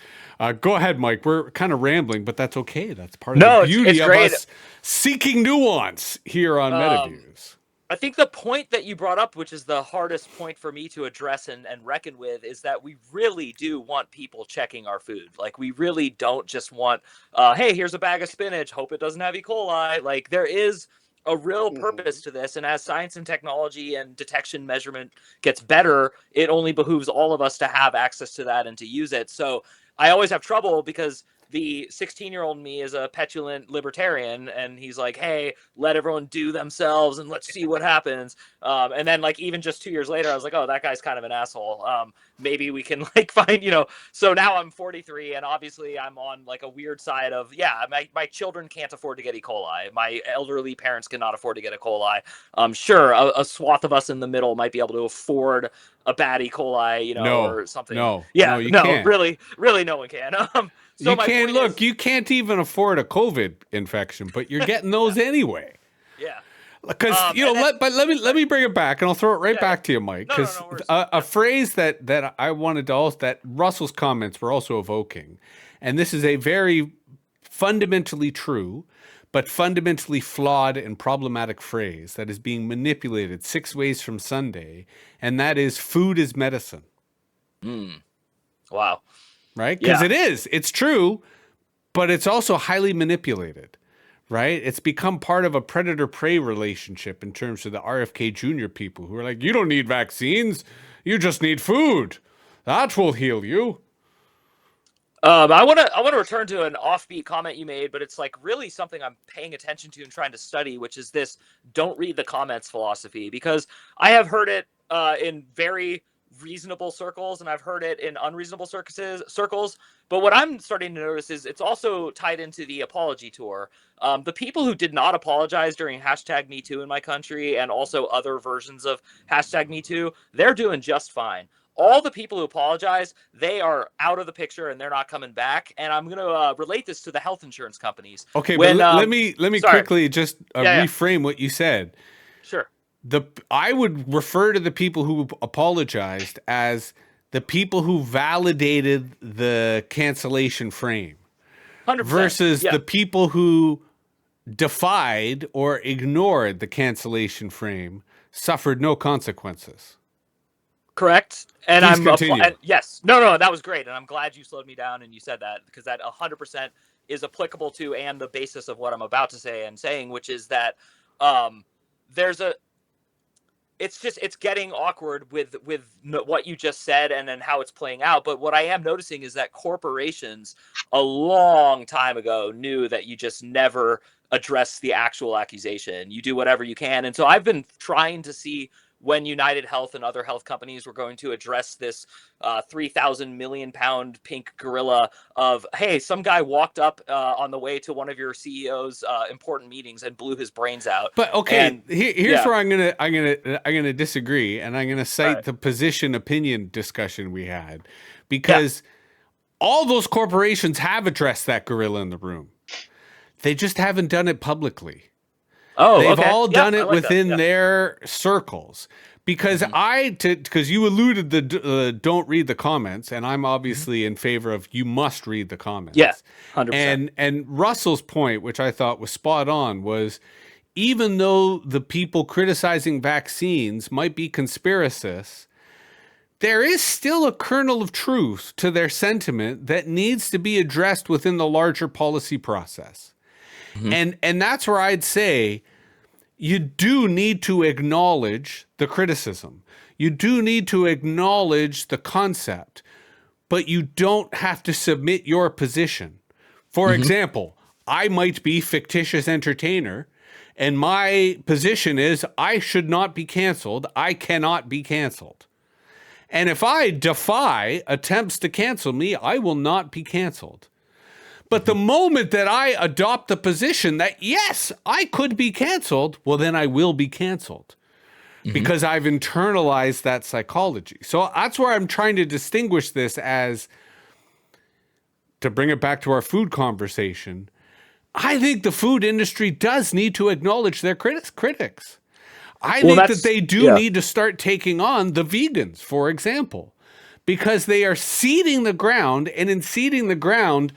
Go ahead, Mike. We're kind of rambling, but that's okay. That's part of the beauty of us seeking nuance here on Metaviews. I think the point that you brought up, which is the hardest point for me to address and reckon with, is that we really do want people checking our food. Like, we really don't just want, hey, here's a bag of spinach, hope it doesn't have E. coli. Like, there is a real purpose to this. And as science and technology and detection measurement gets better, it only behooves all of us to have access to that and to use it. So I always have trouble because the 16-year-old me is a petulant libertarian, and he's like, hey, let everyone do themselves and let's see what happens. And then, like, even just 2 years later, I was like, oh, that guy's kind of an asshole. Maybe we can, like, find, so now I'm 43, and obviously I'm on, like, a weird side of, my children can't afford to get E. coli. My elderly parents cannot afford to get E. coli. Sure, a swath of us in the middle might be able to afford a bad E. coli, or something. No, you no, can't. really no one can. So you can't look. You can't even afford a COVID infection, but you're getting those anyway. Yeah. Because let me bring it back, and I'll throw it right back to you, Mike. Because a phrase that I wanted to also, that Russell's comments were also evoking, and this is a very fundamentally true, but fundamentally flawed and problematic phrase that is being manipulated 6 ways from Sunday, and that is food is medicine. Wow. Right? Because it's true, but it's also highly manipulated, right? It's become part of a predator-prey relationship in terms of the RFK Jr. people who are like, you don't need vaccines, you just need food. That will heal you. I want to return to an offbeat comment you made, but it's like really something I'm paying attention to and trying to study, which is this don't read the comments philosophy, because I have heard it in very reasonable circles, and I've heard it in unreasonable circles. But what I'm starting to notice is it's also tied into the apology tour. The people who did not apologize during #MeToo in my country, and also other versions of #MeToo, they're doing just fine. All the people who apologize, they are out of the picture and they're not coming back. And I'm going to relate this to the health insurance companies. Okay, but let me quickly just reframe what you said. Sure. I would refer to the people who apologized as the people who validated the cancellation frame 100%. versus the people who defied or ignored the cancellation frame suffered no consequences. Correct. And Please continue. Yes. No, that was great. And I'm glad you slowed me down and you said that, because that 100% is applicable to and the basis of what I'm about to say and saying, which is that it's getting awkward with what you just said and then how it's playing out. But what I am noticing is that corporations a long time ago knew that you just never address the actual accusation. You do whatever you can. And so I've been trying to see when United Health and other health companies were going to address this 3,000 million pound pink gorilla of, hey, some guy walked up on the way to one of your CEO's important meetings and blew his brains out. But okay, here's where I'm gonna disagree, and I'm gonna cite the position opinion discussion we had, because all those corporations have addressed that gorilla in the room. They just haven't done it publicly. They've all done it within their circles, because because you alluded to don't read the comments, and I'm obviously in favor of you must read the comments. Yeah, 100%. And Russell's point, which I thought was spot on, was even though the people criticizing vaccines might be conspiracists, there is still a kernel of truth to their sentiment that needs to be addressed within the larger policy process. And that's where I'd say you do need to acknowledge the criticism. You do need to acknowledge the concept, but you don't have to submit your position. For example, I might be fictitious entertainer, and my position is I should not be canceled. I cannot be canceled. And if I defy attempts to cancel me, I will not be canceled. But the moment that I adopt the position that, yes, I could be canceled, well, then I will be canceled because I've internalized that psychology. So that's where I'm trying to distinguish this as, to bring it back to our food conversation, I think the food industry does need to acknowledge their critics. I think that they do need to start taking on the vegans, for example, because they are seeding the ground, and in seeding the ground,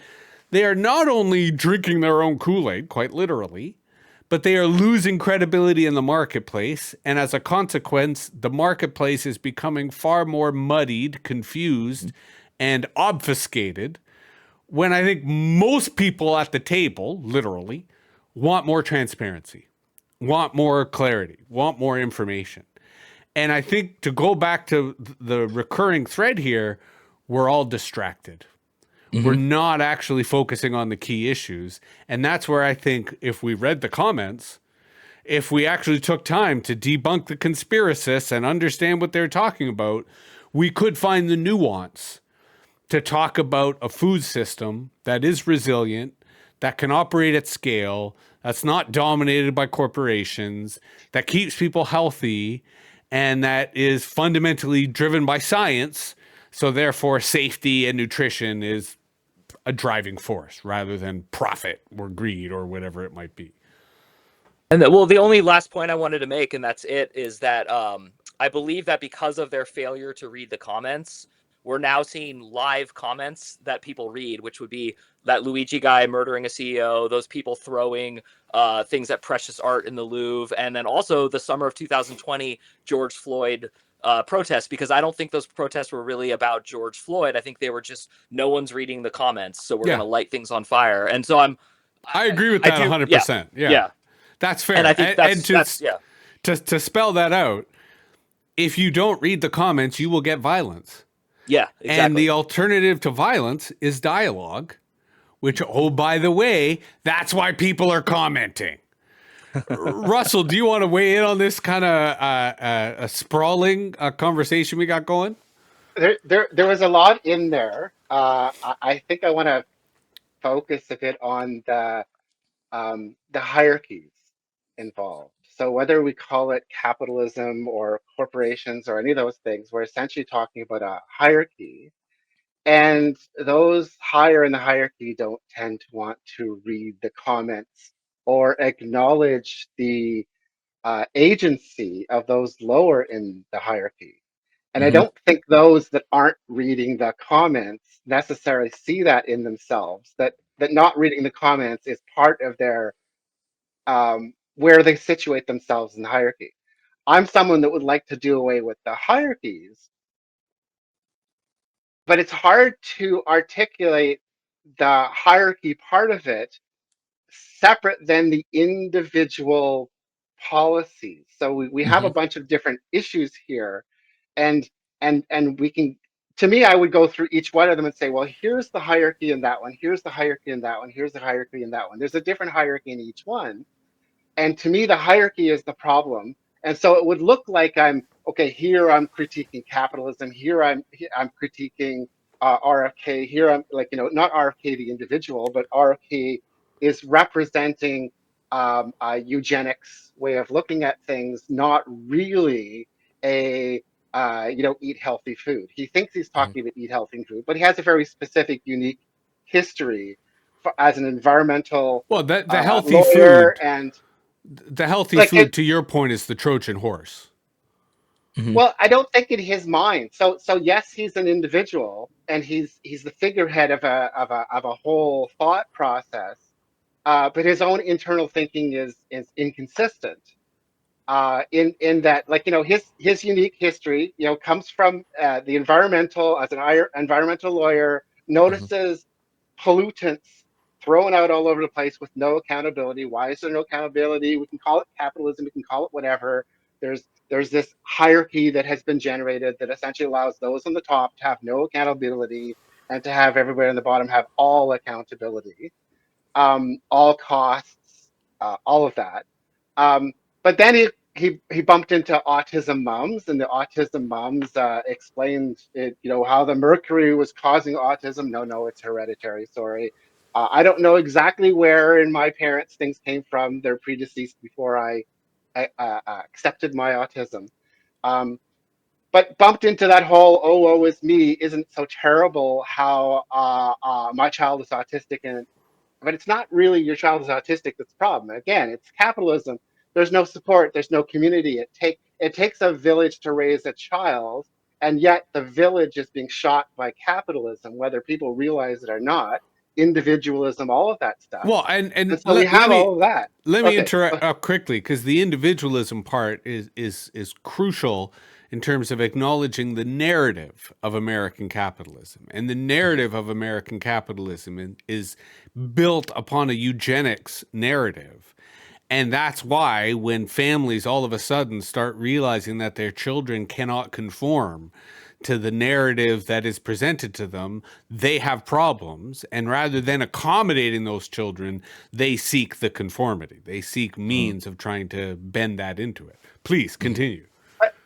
they are not only drinking their own Kool-Aid, quite literally, but they are losing credibility in the marketplace. And as a consequence, the marketplace is becoming far more muddied, confused, and obfuscated, when I think most people at the table, literally, want more transparency, want more clarity, want more information. And I think, to go back to the recurring thread here, we're all distracted. We're not actually focusing on the key issues. And that's where I think, if we read the comments, if we actually took time to debunk the conspiracists and understand what they're talking about, we could find the nuance to talk about a food system that is resilient, that can operate at scale, that's not dominated by corporations, that keeps people healthy, and that is fundamentally driven by science. So therefore, safety and nutrition is a driving force rather than profit or greed or whatever it might be. And the only last point I wanted to make, and that's it, is that I believe that because of their failure to read the comments, we're now seeing live comments that people read, which would be that Luigi guy murdering a CEO, those people throwing things at precious art in the Louvre, and then also the summer of 2020 George Floyd protests, because I don't think those protests were really about George Floyd. I think they were just, no one's reading the comments, so we're going to light things on fire. And so I agree with that 100%. Yeah. That's fair. And I think that's to spell that out, if you don't read the comments, you will get violence. Yeah, exactly. And the alternative to violence is dialogue, which, oh, by the way, that's why people are commenting. Russell, do you want to weigh in on this kind of a sprawling conversation we got going? There was a lot in there. I think I want to focus a bit on the hierarchies involved. So whether we call it capitalism or corporations or any of those things, we're essentially talking about a hierarchy. And those higher in the hierarchy don't tend to want to read the comments or acknowledge the agency of those lower in the hierarchy. And I don't think those that aren't reading the comments necessarily see that in themselves, that not reading the comments is part of their where they situate themselves in the hierarchy. I'm someone that would like to do away with the hierarchies, but it's hard to articulate the hierarchy part of it separate than the individual policies. So we have a bunch of different issues here, and we can. To me, I would go through each one of them and say, well, here's the hierarchy in that one, here's the hierarchy in that one, here's the hierarchy in that one. There's a different hierarchy in each one. And to me, the hierarchy is the problem. And so it would look like I'm okay. Here I'm critiquing capitalism. Here I'm critiquing RFK. Here I'm like, not RFK the individual, but RFK is representing a eugenics way of looking at things, not really a eat healthy food. He thinks he's talking about eat healthy food, but he has a very specific, unique history as an environmental the healthy lawyer food. And the healthy food, to your point, is the Trojan horse. Well, I don't think in his mind. So yes, he's an individual, and he's the figurehead of a whole thought process. But his own internal thinking is inconsistent. In that, like, his unique history, comes from the environmental, as an environmental lawyer, notices pollutants thrown out all over the place with no accountability. Why is there no accountability? We can call it capitalism, we can call it whatever. There's this hierarchy that has been generated that essentially allows those on the top to have no accountability and to have everybody on the bottom have all accountability, all costs, all of that. But then he bumped into autism moms, and the autism moms explained it, how the mercury was causing autism. No, it's hereditary. Sorry. I don't know exactly where in my parents things came from. They're predeceased before I accepted my autism. But bumped into that whole, oh, woe is me, isn't so terrible how my child is autistic. But it's not really your child is autistic that's the problem. Again, it's capitalism. There's no support. There's no community. It takes a village to raise a child, and yet the village is being shot by capitalism, whether people realize it or not. individualism, all of that stuff. Well, and So we have all of that. Let me Okay. interrupt quickly, because the individualism part is crucial in terms of acknowledging the narrative of American capitalism. And the narrative of American capitalism is built upon a eugenics narrative. And that's why when families all of a sudden start realizing that their children cannot conform to the narrative that is presented to them, they have problems. And rather than accommodating those children, they seek the conformity. They seek means of trying to bend that into it. Please continue.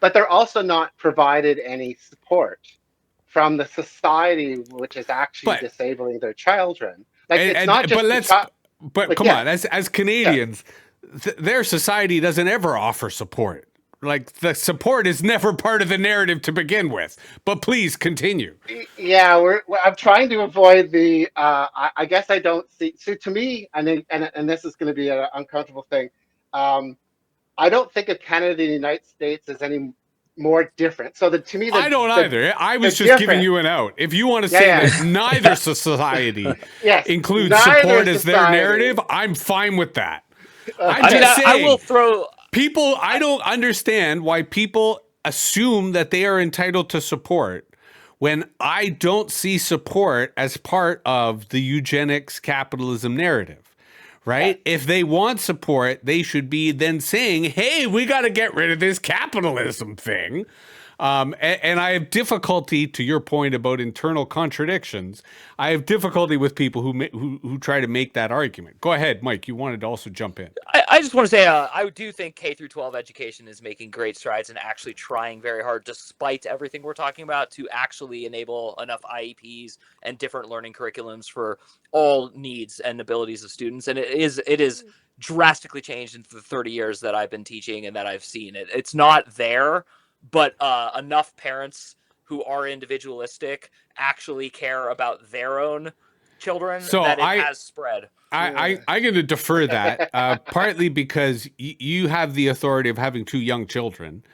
But they're also not provided any support from the society, which is actually disabling their children. Like, it's not just but come on, as Canadians, their society doesn't ever offer support. Like, the support is never part of the narrative to begin with. But please continue. Yeah, I'm trying to avoid the. I guess I don't see. So to me, and this is going to be an uncomfortable thing. I don't think of Canada and the United States as any more different. So to me, I don't either. I was just giving you an out. If you want to say that neither society includes support as their narrative, I'm fine with that. I'm just saying. I will throw. People, I don't understand why people assume that they are entitled to support when I don't see support as part of the eugenics capitalism narrative, right? Yeah. If they want support, they should be then saying, hey, we got to get rid of this capitalism thing. And I have difficulty, to your point about internal contradictions, I have difficulty with people who try to make that argument. Go ahead, Mike. You wanted to also jump in. I just want to say I do think K through 12 education is making great strides and actually trying very hard, despite everything we're talking about, to actually enable enough IEPs and different learning curriculums for all needs and abilities of students. And it is drastically changed in the 30 years that I've been teaching and that I've seen it. It's not there. But enough parents who are individualistic actually care about their own children that it has spread. I'm going to defer that, partly because you have the authority of having two young children.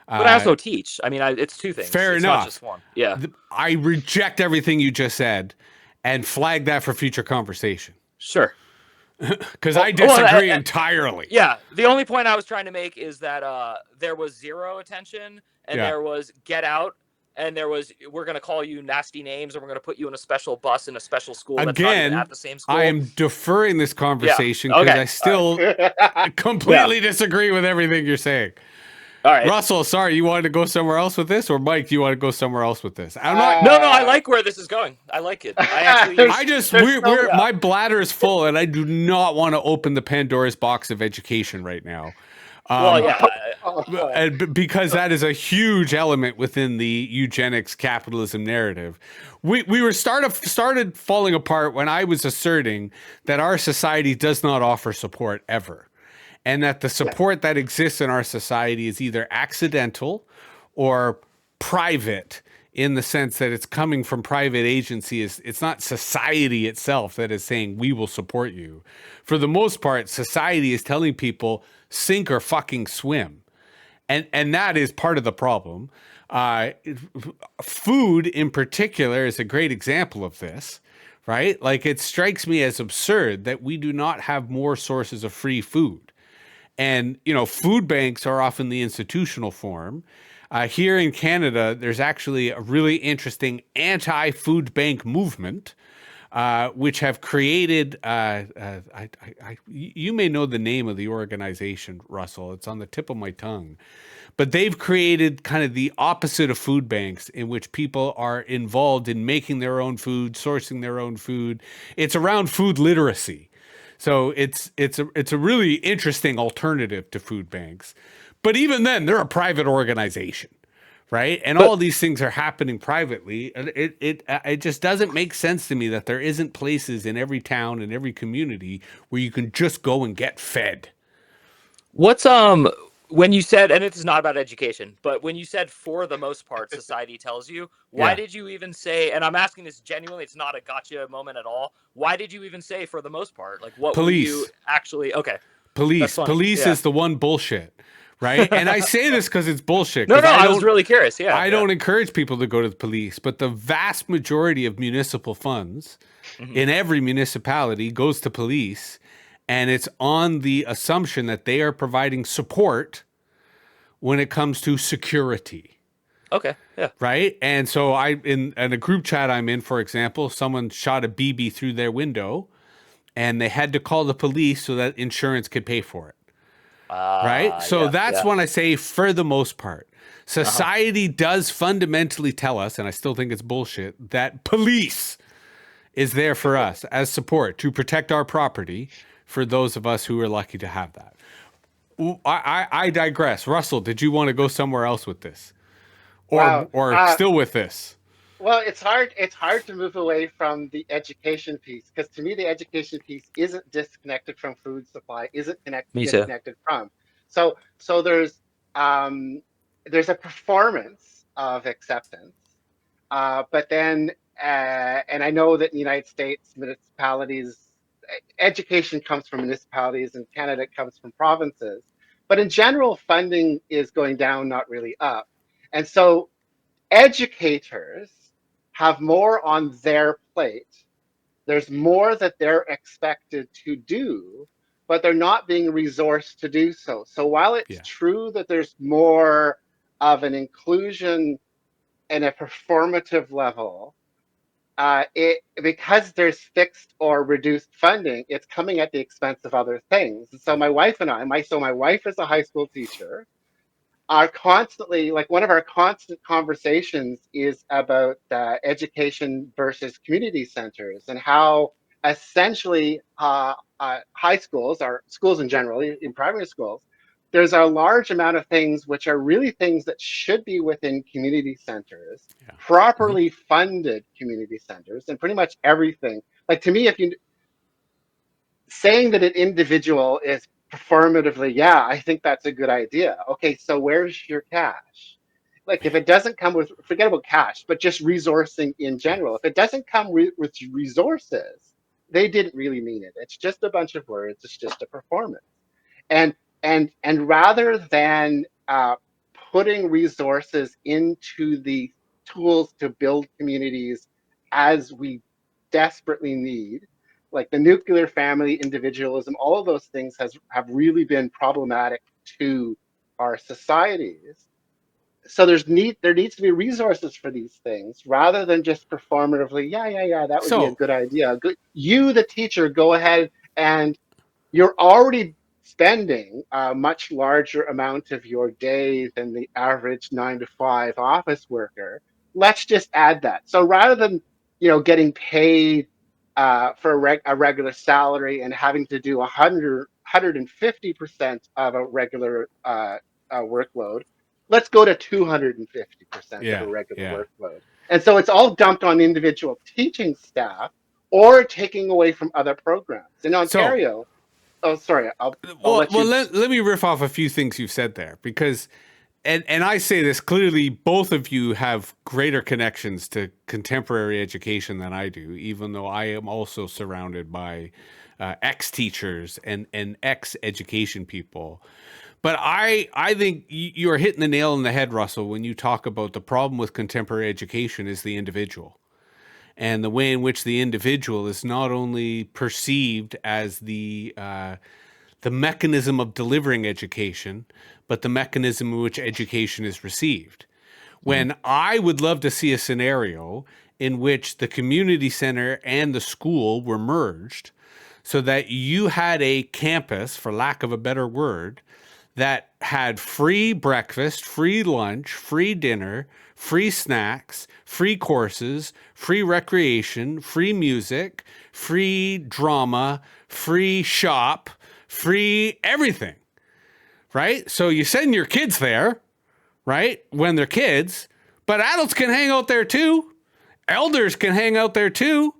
But I also teach. I mean, it's two things. Fair it's enough. Not just one. Yeah. I reject everything you just said and flag that for future conversation. Sure. Because I disagree entirely. Yeah, the only point I was trying to make is that there was zero attention, and there was get out, and there was we're going to call you nasty names, and we're going to put you in a special bus in a special school. Again, that's not even at the same school. I am deferring this conversation because I still completely disagree with everything you're saying. All right, Russell, sorry, you wanted to go somewhere else with this, or Mike, do you want to go somewhere else with this? I'm not. No, I like where this is going. I like it. My bladder is full, and I do not want to open the Pandora's box of education right now. Because that is a huge element within the eugenics capitalism narrative. We were started falling apart when I was asserting that our society does not offer support ever. And that the support that exists in our society is either accidental or private, in the sense that it's coming from private agencies. It's not society itself that is saying, we will support you. For the most part, society is telling people, sink or fucking swim. And that is part of the problem. Food in particular is a great example of this, right? Like, it strikes me as absurd that we do not have more sources of free food. And, food banks are often the institutional form. Here in Canada, there's actually a really interesting anti-food bank movement, which have created, you may know the name of the organization, Russell. It's on the tip of my tongue. But they've created kind of the opposite of food banks, in which people are involved in making their own food, sourcing their own food. It's around food literacy. So it's a really interesting alternative to food banks. But even then, they're a private organization, right? And all these things are happening privately. It just doesn't make sense to me that there isn't places in every town and every community where you can just go and get fed. What's when you said, and it's not about education, but when you said for the most part, society tells you, why did you even say, and I'm asking this genuinely, it's not a gotcha moment at all. Why did you even say for the most part? Like, what police. Were you actually, okay. Police is the one bullshit, right? And I say this because it's bullshit. No, 'cause I was really curious. Yeah, I don't encourage people to go to the police, but the vast majority of municipal funds in every municipality goes to police, and it's on the assumption that they are providing support when it comes to security. Okay. Yeah. Right. And so in a group chat I'm in, for example, someone shot a BB through their window and they had to call the police so that insurance could pay for it. Right. So that's when I say, for the most part, society does fundamentally tell us, and I still think it's bullshit, that police is there for us as support to protect our property for those of us who are lucky to have that. I digress. Russell, did you want to go somewhere else with this? Or still with this? Well, it's hard to move away from the education piece, because to me the education piece isn't disconnected from food supply, isn't disconnected from. So there's a performance of acceptance, but then and I know that in the United States municipalities, education comes from municipalities, and Canada comes from provinces, but in general funding is going down, not really up. And so educators have more on their plate. There's more that they're expected to do, but they're not being resourced to do so. So while it's true that there's more of an inclusion and a performative level, because there's fixed or reduced funding, it's coming at the expense of other things. So my wife and I, my wife is a high school teacher, are constantly, like, one of our constant conversations is about education versus community centers, and how essentially high schools, or schools in general, in primary schools, there's a large amount of things which are really things that should be within community centers, properly funded community centers, and pretty much everything. Like, to me, if you saying that an individual is performatively, I think that's a good idea. Okay, so where's your cash? Like, if it doesn't come with, forget about cash, but just resourcing in general. If it doesn't come with resources, they didn't really mean it. It's just a bunch of words. It's just a performance. And rather than putting resources into the tools to build communities as we desperately need, like the nuclear family, individualism, all of those things have really been problematic to our societies. So there needs to be resources for these things, rather than just performatively, that would be a good idea. You, the teacher, go ahead, and you're already spending a much larger amount of your day than the average 9 to 5 office worker. Let's just add that. So rather than getting paid for a regular salary and having to do 150% of a regular workload, let's go to 250% of a regular workload. And so it's all dumped on individual teaching staff, or taking away from other programs. In Ontario, I'll let you. Let me riff off a few things you've said there, because, and I say this clearly, both of you have greater connections to contemporary education than I do, even though I am also surrounded by ex-teachers and ex-education people. But I think you're hitting the nail on the head, Russell, when you talk about the problem with contemporary education is the individual. And the way in which the individual is not only perceived as the mechanism of delivering education, but the mechanism in which education is received. When I would love to see a scenario in which the community center and the school were merged, so that you had a campus, for lack of a better word, that had free breakfast, free lunch, free dinner, free snacks, free courses, free recreation, free music, free drama, free shop, free everything, right? So you send your kids there, right, when they're kids, but adults can hang out there too. Elders can hang out there too,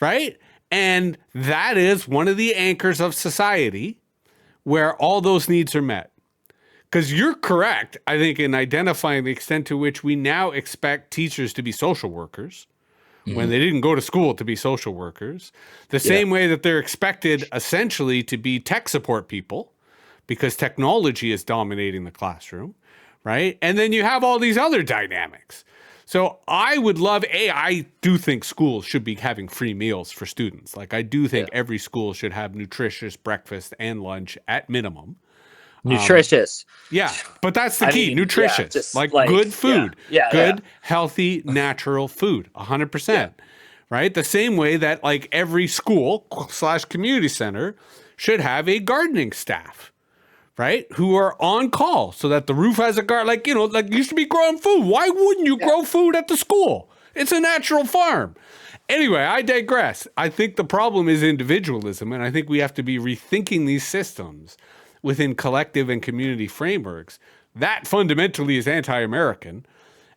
right? And that is one of the anchors of society where all those needs are met. Because you're correct, I think, in identifying the extent to which we now expect teachers to be social workers when they didn't go to school to be social workers. The same way that they're expected essentially to be tech support people because technology is dominating the classroom, right? And then you have all these other dynamics. So I would love, I do think schools should be having free meals for students. Like I do think every school should have nutritious breakfast and lunch at minimum. Nutritious. Yeah, but that's the key. Nutritious, just like good food, good, healthy, natural food, 100%. Right? The same way that like every school / community center should have a gardening staff, right? Who are on call so that the roof has a garden, like, you know, like used to be growing food. Why wouldn't you grow food at the school? It's a natural farm. Anyway, I digress. I think the problem is individualism, and I think we have to be rethinking these systems within collective and community frameworks. That fundamentally is anti-American.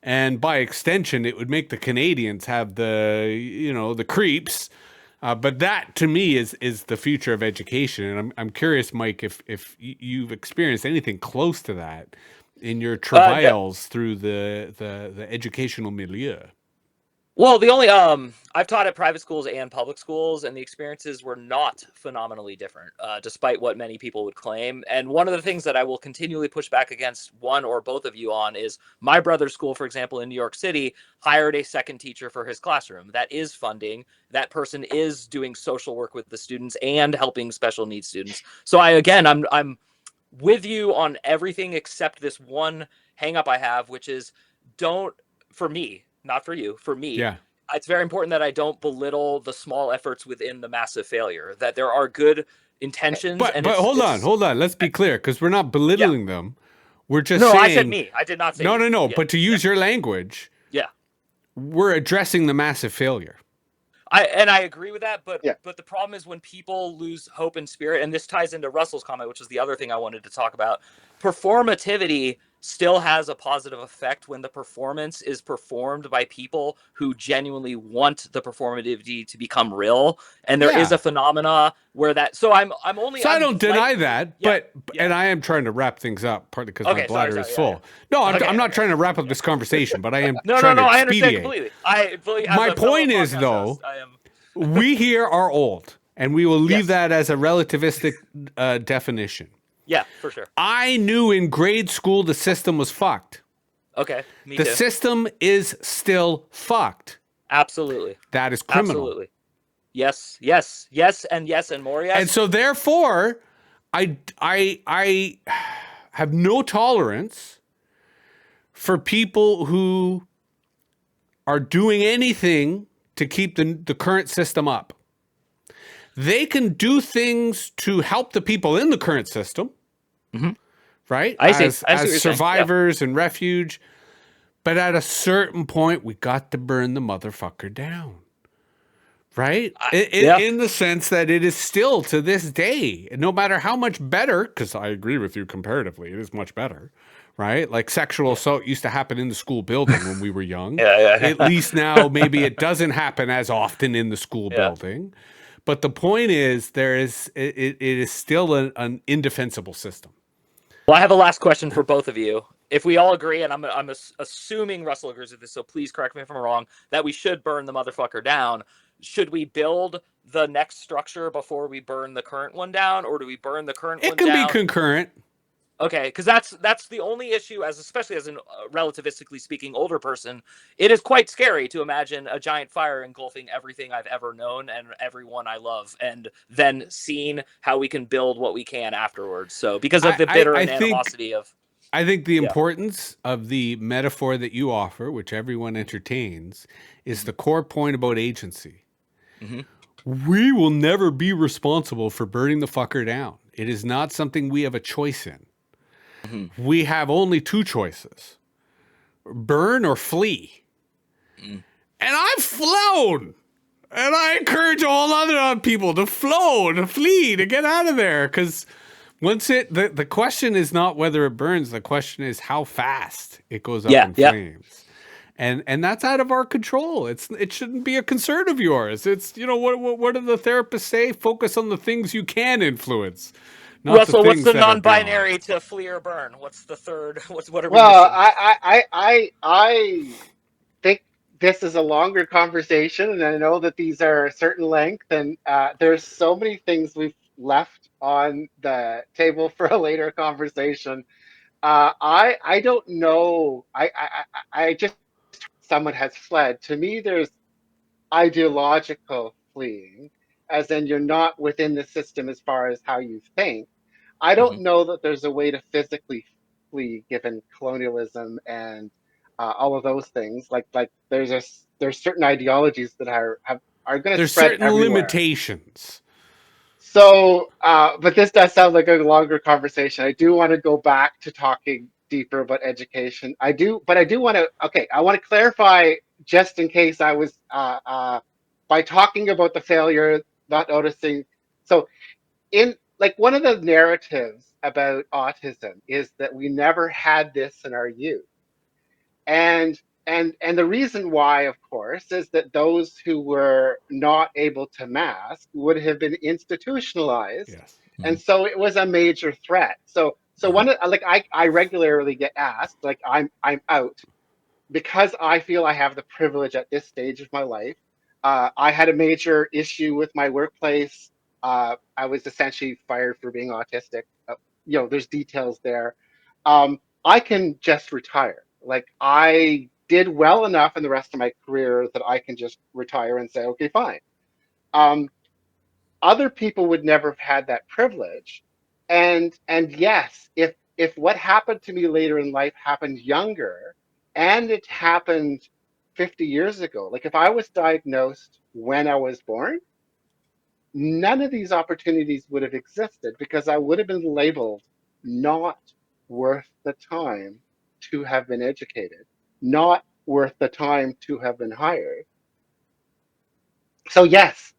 And by extension, it would make the Canadians have the, you know, the creeps. But that, to me, is the future of education. And I'm curious, Mike, if you've experienced anything close to that in your travails through the educational milieu. Well, the only I've taught at private schools and public schools, and the experiences were not phenomenally different, despite what many people would claim. And one of the things that I will continually push back against one or both of you on is my brother's school, for example, in New York City, hired a second teacher for his classroom. That is funding. That person is doing social work with the students and helping special needs students. So I'm with you on everything except this one hang up I have, which is for me. Not for you, for me. Yeah. It's very important that I don't belittle the small efforts within the massive failure, that there are good intentions. But hold on. Let's be clear, because we're not belittling them. We're just saying... No, I said me. I did not say No. Yeah. But to use your language, we're addressing the massive failure. I agree with that, but the problem is when people lose hope and spirit, and this ties into Russell's comment, which is the other thing I wanted to talk about. Performativity still has a positive effect when the performance is performed by people who genuinely want the performativity to become real. And there is a phenomena where that. So I don't deny that, but and I am trying to wrap things up, partly because my bladder is full. No, I'm not trying to wrap up this conversation, but I am. No, I understand completely. My point is, though, we here are old, and we will leave that as a relativistic definition. Yeah, for sure. I knew in grade school the system was fucked. Okay, me too. The system is still fucked. Absolutely. That is criminal. Absolutely. Yes, and more yes. And so therefore, I have no tolerance for people who are doing anything to keep the current system up. They can do things to help the people in the current system, right? As survivors and refuge. But at a certain point, we got to burn the motherfucker down, right? In the sense that it is still to this day, no matter how much better, because I agree with you comparatively, it is much better, right? Like sexual assault used to happen in the school building when we were young. At least now, maybe it doesn't happen as often in the school building. But the point is, it is still an indefensible system. Well, I have a last question for both of you. If we all agree, and I'm assuming Russell agrees with this, so please correct me if I'm wrong, that we should burn the motherfucker down. Should we build the next structure before we burn the current one down, or do we burn the current one down? It can be concurrent. Okay, because that's the only issue, especially as a relativistically speaking older person, it is quite scary to imagine a giant fire engulfing everything I've ever known and everyone I love, and then seeing how we can build what we can afterwards. So because of the bitter animosity of... I think the importance of the metaphor that you offer, which everyone entertains, is the core point about agency. We will never be responsible for burning the fucker down. It is not something we have a choice in. We have only two choices: burn or flee. And I've flown, and I encourage all other people to flee, to get out of there. Because once the question is not whether it burns, the question is how fast it goes up in flames. And that's out of our control. It shouldn't be a concern of yours. It's, what do the therapists say? Focus on the things you can influence. Russell, what's the non-binary to flee or burn? What's the third? What are we missing? I think this is a longer conversation, and I know that these are a certain length, and there's so many things left on the table for a later conversation. I don't know. I just someone has fled. To me, there's ideological fleeing, as in you're not within the system as far as how you think. I Hmm. don't know that there's a way to physically flee given colonialism and all of those things. Like there's certain ideologies that are going to There's spread certain everywhere. limitations. So, but this does sound like a longer conversation. I do want to go back to talking deeper about education. I do, but I do want to. Okay, I want to clarify just in case I was by talking about the failure, not noticing. So, in like one of the narratives about autism is that we never had this in our youth, and and the reason why, of course, is that those who were not able to mask would have been institutionalized, Yes. and so it was a major threat. So one like I regularly get asked, like I'm out because I feel I have the privilege at this stage of my life. I had a major issue with my workplace. I was essentially fired for being autistic. There's details there. I can just retire. Like I did well enough in the rest of my career that I can just retire and say, okay, fine. Um, Other people would never have had that privilege. And yes, if what happened to me later in life happened younger and it happened 50 years ago, like if I was diagnosed when I was born, none of these opportunities would have existed because I would have been labeled not worth the time to have been educated, not worth the time to have been hired. So yes,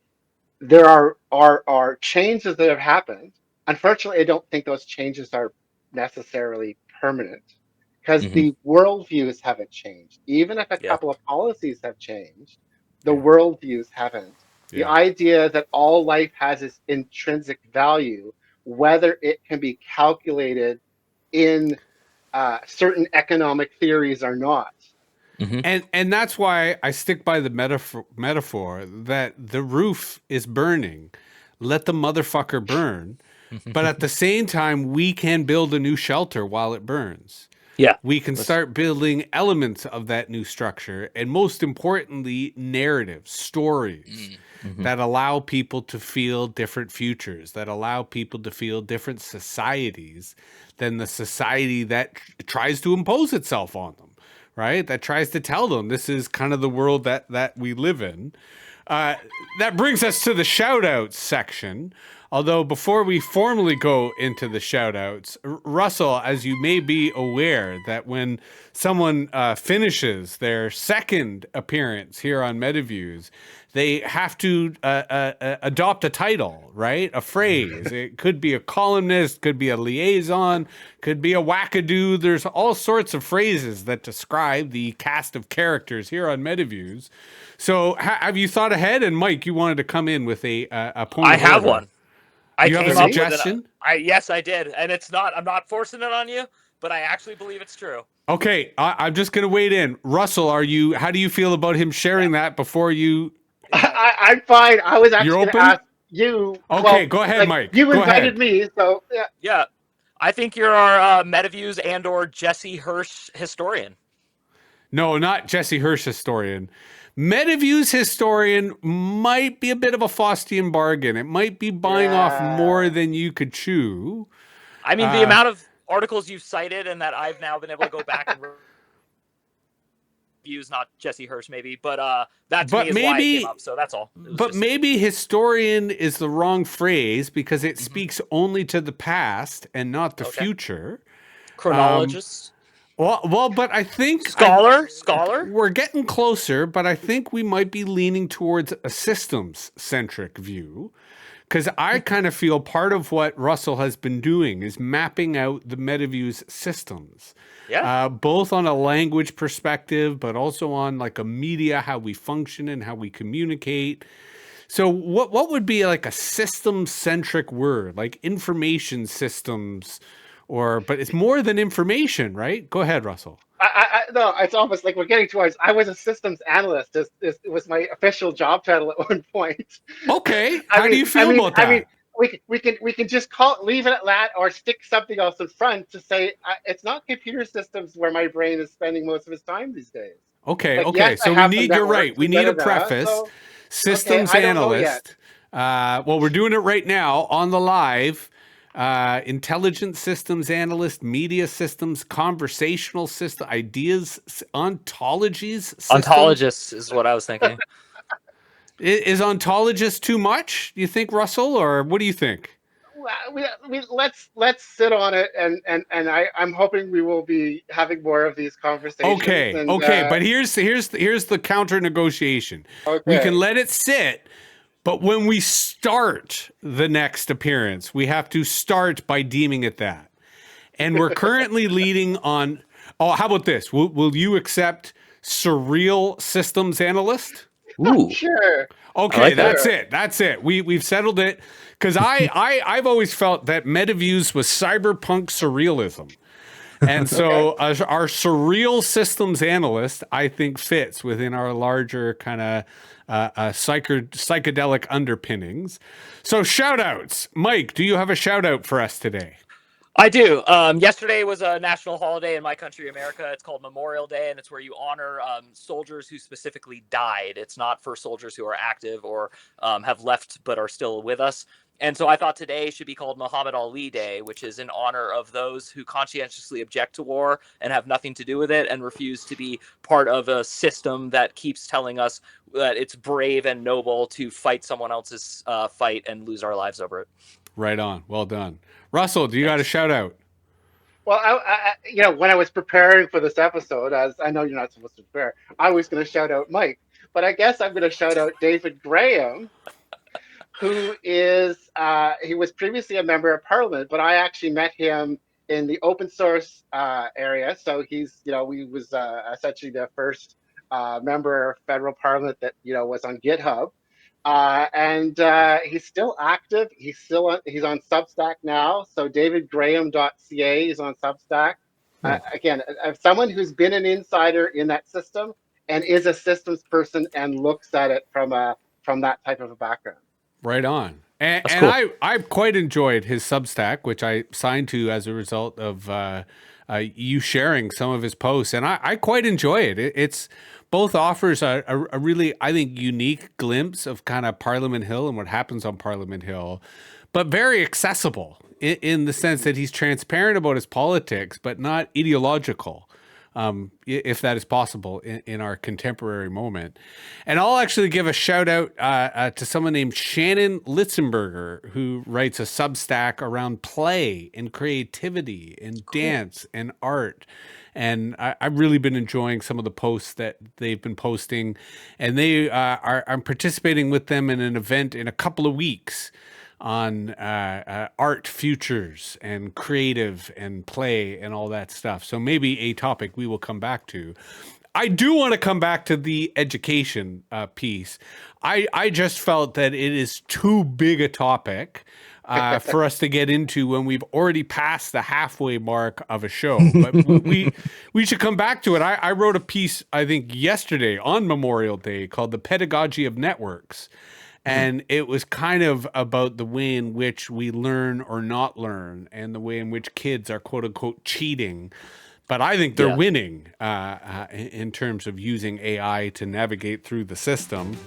there are changes that have happened. Unfortunately, I don't think those changes are necessarily permanent because Hmm. the worldviews haven't changed. Even if a Yeah. couple of policies have changed, the Yeah. worldviews haven't. The Yeah. idea that all life has its intrinsic value, whether it can be calculated in certain economic theories or not. Hmm. And that's why I stick by the metaphor that the roof is burning. Let the motherfucker burn. But at the same time, we can build a new shelter while it burns. Yeah. We can start building elements of that new structure. And most importantly, narratives, stories Hmm. that allow people to feel different futures, that allow people to feel different societies than the society that tries to impose itself on them, right? That tries to tell them this is kind of the world that we live in. That brings us to the shout outs section. Although before we formally go into the shout outs, Russell, as you may be aware, that when someone finishes their second appearance here on Metaviews, they have to adopt a title, right? A phrase. It could be a columnist, could be a liaison, could be a wackadoo. There's all sorts of phrases that describe the cast of characters here on Metaviews. So have you thought ahead? And Mike, you wanted to come in with a point I of have order. one. I You have a came up with it. suggestion? Yes, I did, and it's not. I'm not forcing it on you, but I actually believe it's true. Okay, I'm just going to wade in. Russell, how do you feel about him sharing that before you? Yeah. I'm fine. I was You're actually going to open? ask you. Okay, Well, go ahead, like Mike. you Go invited ahead. me, so yeah. Yeah. I think you're our Metaviews and/or Jesse Hirsh historian. No, not Jesse Hirsh historian. Metaviews historian might be a bit of a Faustian bargain. It might be buying off more Yeah. than you could chew. I mean, the Uh, amount of articles you've cited and that I've now been able to go back and reviews, not Jesse Hirsh, maybe, but that to me but is why it came maybe up. So that's all. It was But just maybe historian is the wrong phrase because it Mhm. speaks only to the past and not the Okay. future. Chronologist, But I think scholar. we're getting closer, but I think we might be leaning towards a systems centric view because I kind of feel part of what Russell has been doing is mapping out the Metaviews systems, Yeah. both on a language perspective, but also on like a media, how we function and how we communicate. So what would be like a system centric word, like information systems, but it's more than information, right? Go ahead, Russell. No, it's almost like we're getting towards. I was a systems analyst. It was my official job title at one point. Okay, how do you I feel mean, about I mean, that? we can just leave it at that, or stick something else in front to say it's not computer systems where my brain is spending most of its time these days. Okay. Yes, I So have some you're networks right. We and need a da-da-da, preface. so okay, Systems I don't know yet. analyst. Well, we're doing it right now on the live. Intelligent systems analyst, media systems, conversational system, ideas, ontologies. Ontologists is what I was thinking. Is ontologist too much? Do you think, Russell, or what do you think? Let's sit on it, and I'm hoping we will be having more of these conversations. Okay. But here's the counter negotiation. Okay. We can let it sit, but when we start the next appearance, we have to start by deeming it that. And we're currently leading on. Oh, how about this? Will you accept surreal systems analyst? Ooh. Sure. Okay, like that's it. We've settled it, because I've always felt that Metaviews was cyberpunk surrealism. And so our surreal systems analyst, I think, fits within our larger kind of psychedelic underpinnings. So shout outs. Mike, do you have a shout out for us today? I do. Yesterday was a national holiday in my country, America. It's called Memorial Day, and it's where you honor soldiers who specifically died. It's not for soldiers who are active or have left but are still with us. And so I thought today should be called Muhammad Ali Day, which is in honor of those who conscientiously object to war and have nothing to do with it and refuse to be part of a system that keeps telling us that it's brave and noble to fight someone else's fight and lose our lives over it. Right on. Well done. Russell, do you got a shout out? Well, I when I was preparing for this episode, as I know you're not supposed to prepare, I was going to shout out Mike, but I guess I'm going to shout out David Graham, who is he was previously a member of Parliament, but I actually met him in the open source area. So he's he was essentially the first member of federal Parliament that was on GitHub. And he's still active. He's on Substack now. So davidgraham.ca is on Substack. Again, someone who's been an insider in that system and is a systems person and looks at it from that type of a background. Right on. And cool. I've quite enjoyed his Substack, which I signed to as a result of you sharing some of his posts, and I quite enjoy it. It's both offers a really, I think, unique glimpse of kind of Parliament Hill and what happens on Parliament Hill, but very accessible in the sense that he's transparent about his politics, but not ideological. If that is possible in our contemporary moment. And I'll actually give a shout out to someone named Shannon Litzenberger, who writes a Substack around play and creativity and dance and art. And I've really been enjoying some of the posts that they've been posting. And I'm participating with them in an event in a couple of weeks on art futures and creative and play and all that stuff. So maybe a topic we will come back to. I do want to come back to the education piece. I just felt that it is too big a topic for us to get into when we've already passed the halfway mark of a show. But we should come back to it. I wrote a piece, I think, yesterday on Memorial Day called The Pedagogy of Networks. And it was kind of about the way in which we learn or not learn and the way in which kids are, quote unquote, cheating. But I think they're winning in terms of using AI to navigate through the system.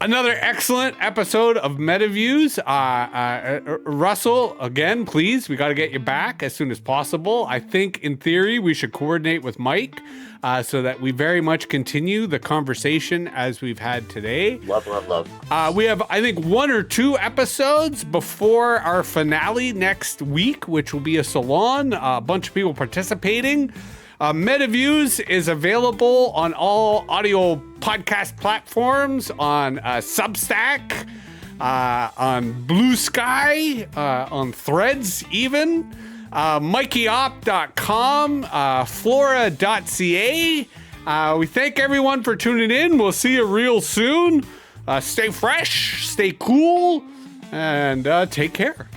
Another excellent episode of Metaviews. Russell, again, please, we got to get you back as soon as possible. I think, in theory, we should coordinate with Mike so that we very much continue the conversation as we've had today. Love. We have, I think, 1 or 2 episodes before our finale next week, which will be a salon, a bunch of people participating. Metaviews is available on all audio podcast platforms, on Substack, on Blue Sky, on Threads even, MikeyOp.com, Flora.ca. We thank everyone for tuning in. We'll see you real soon. Stay fresh, stay cool, and take care.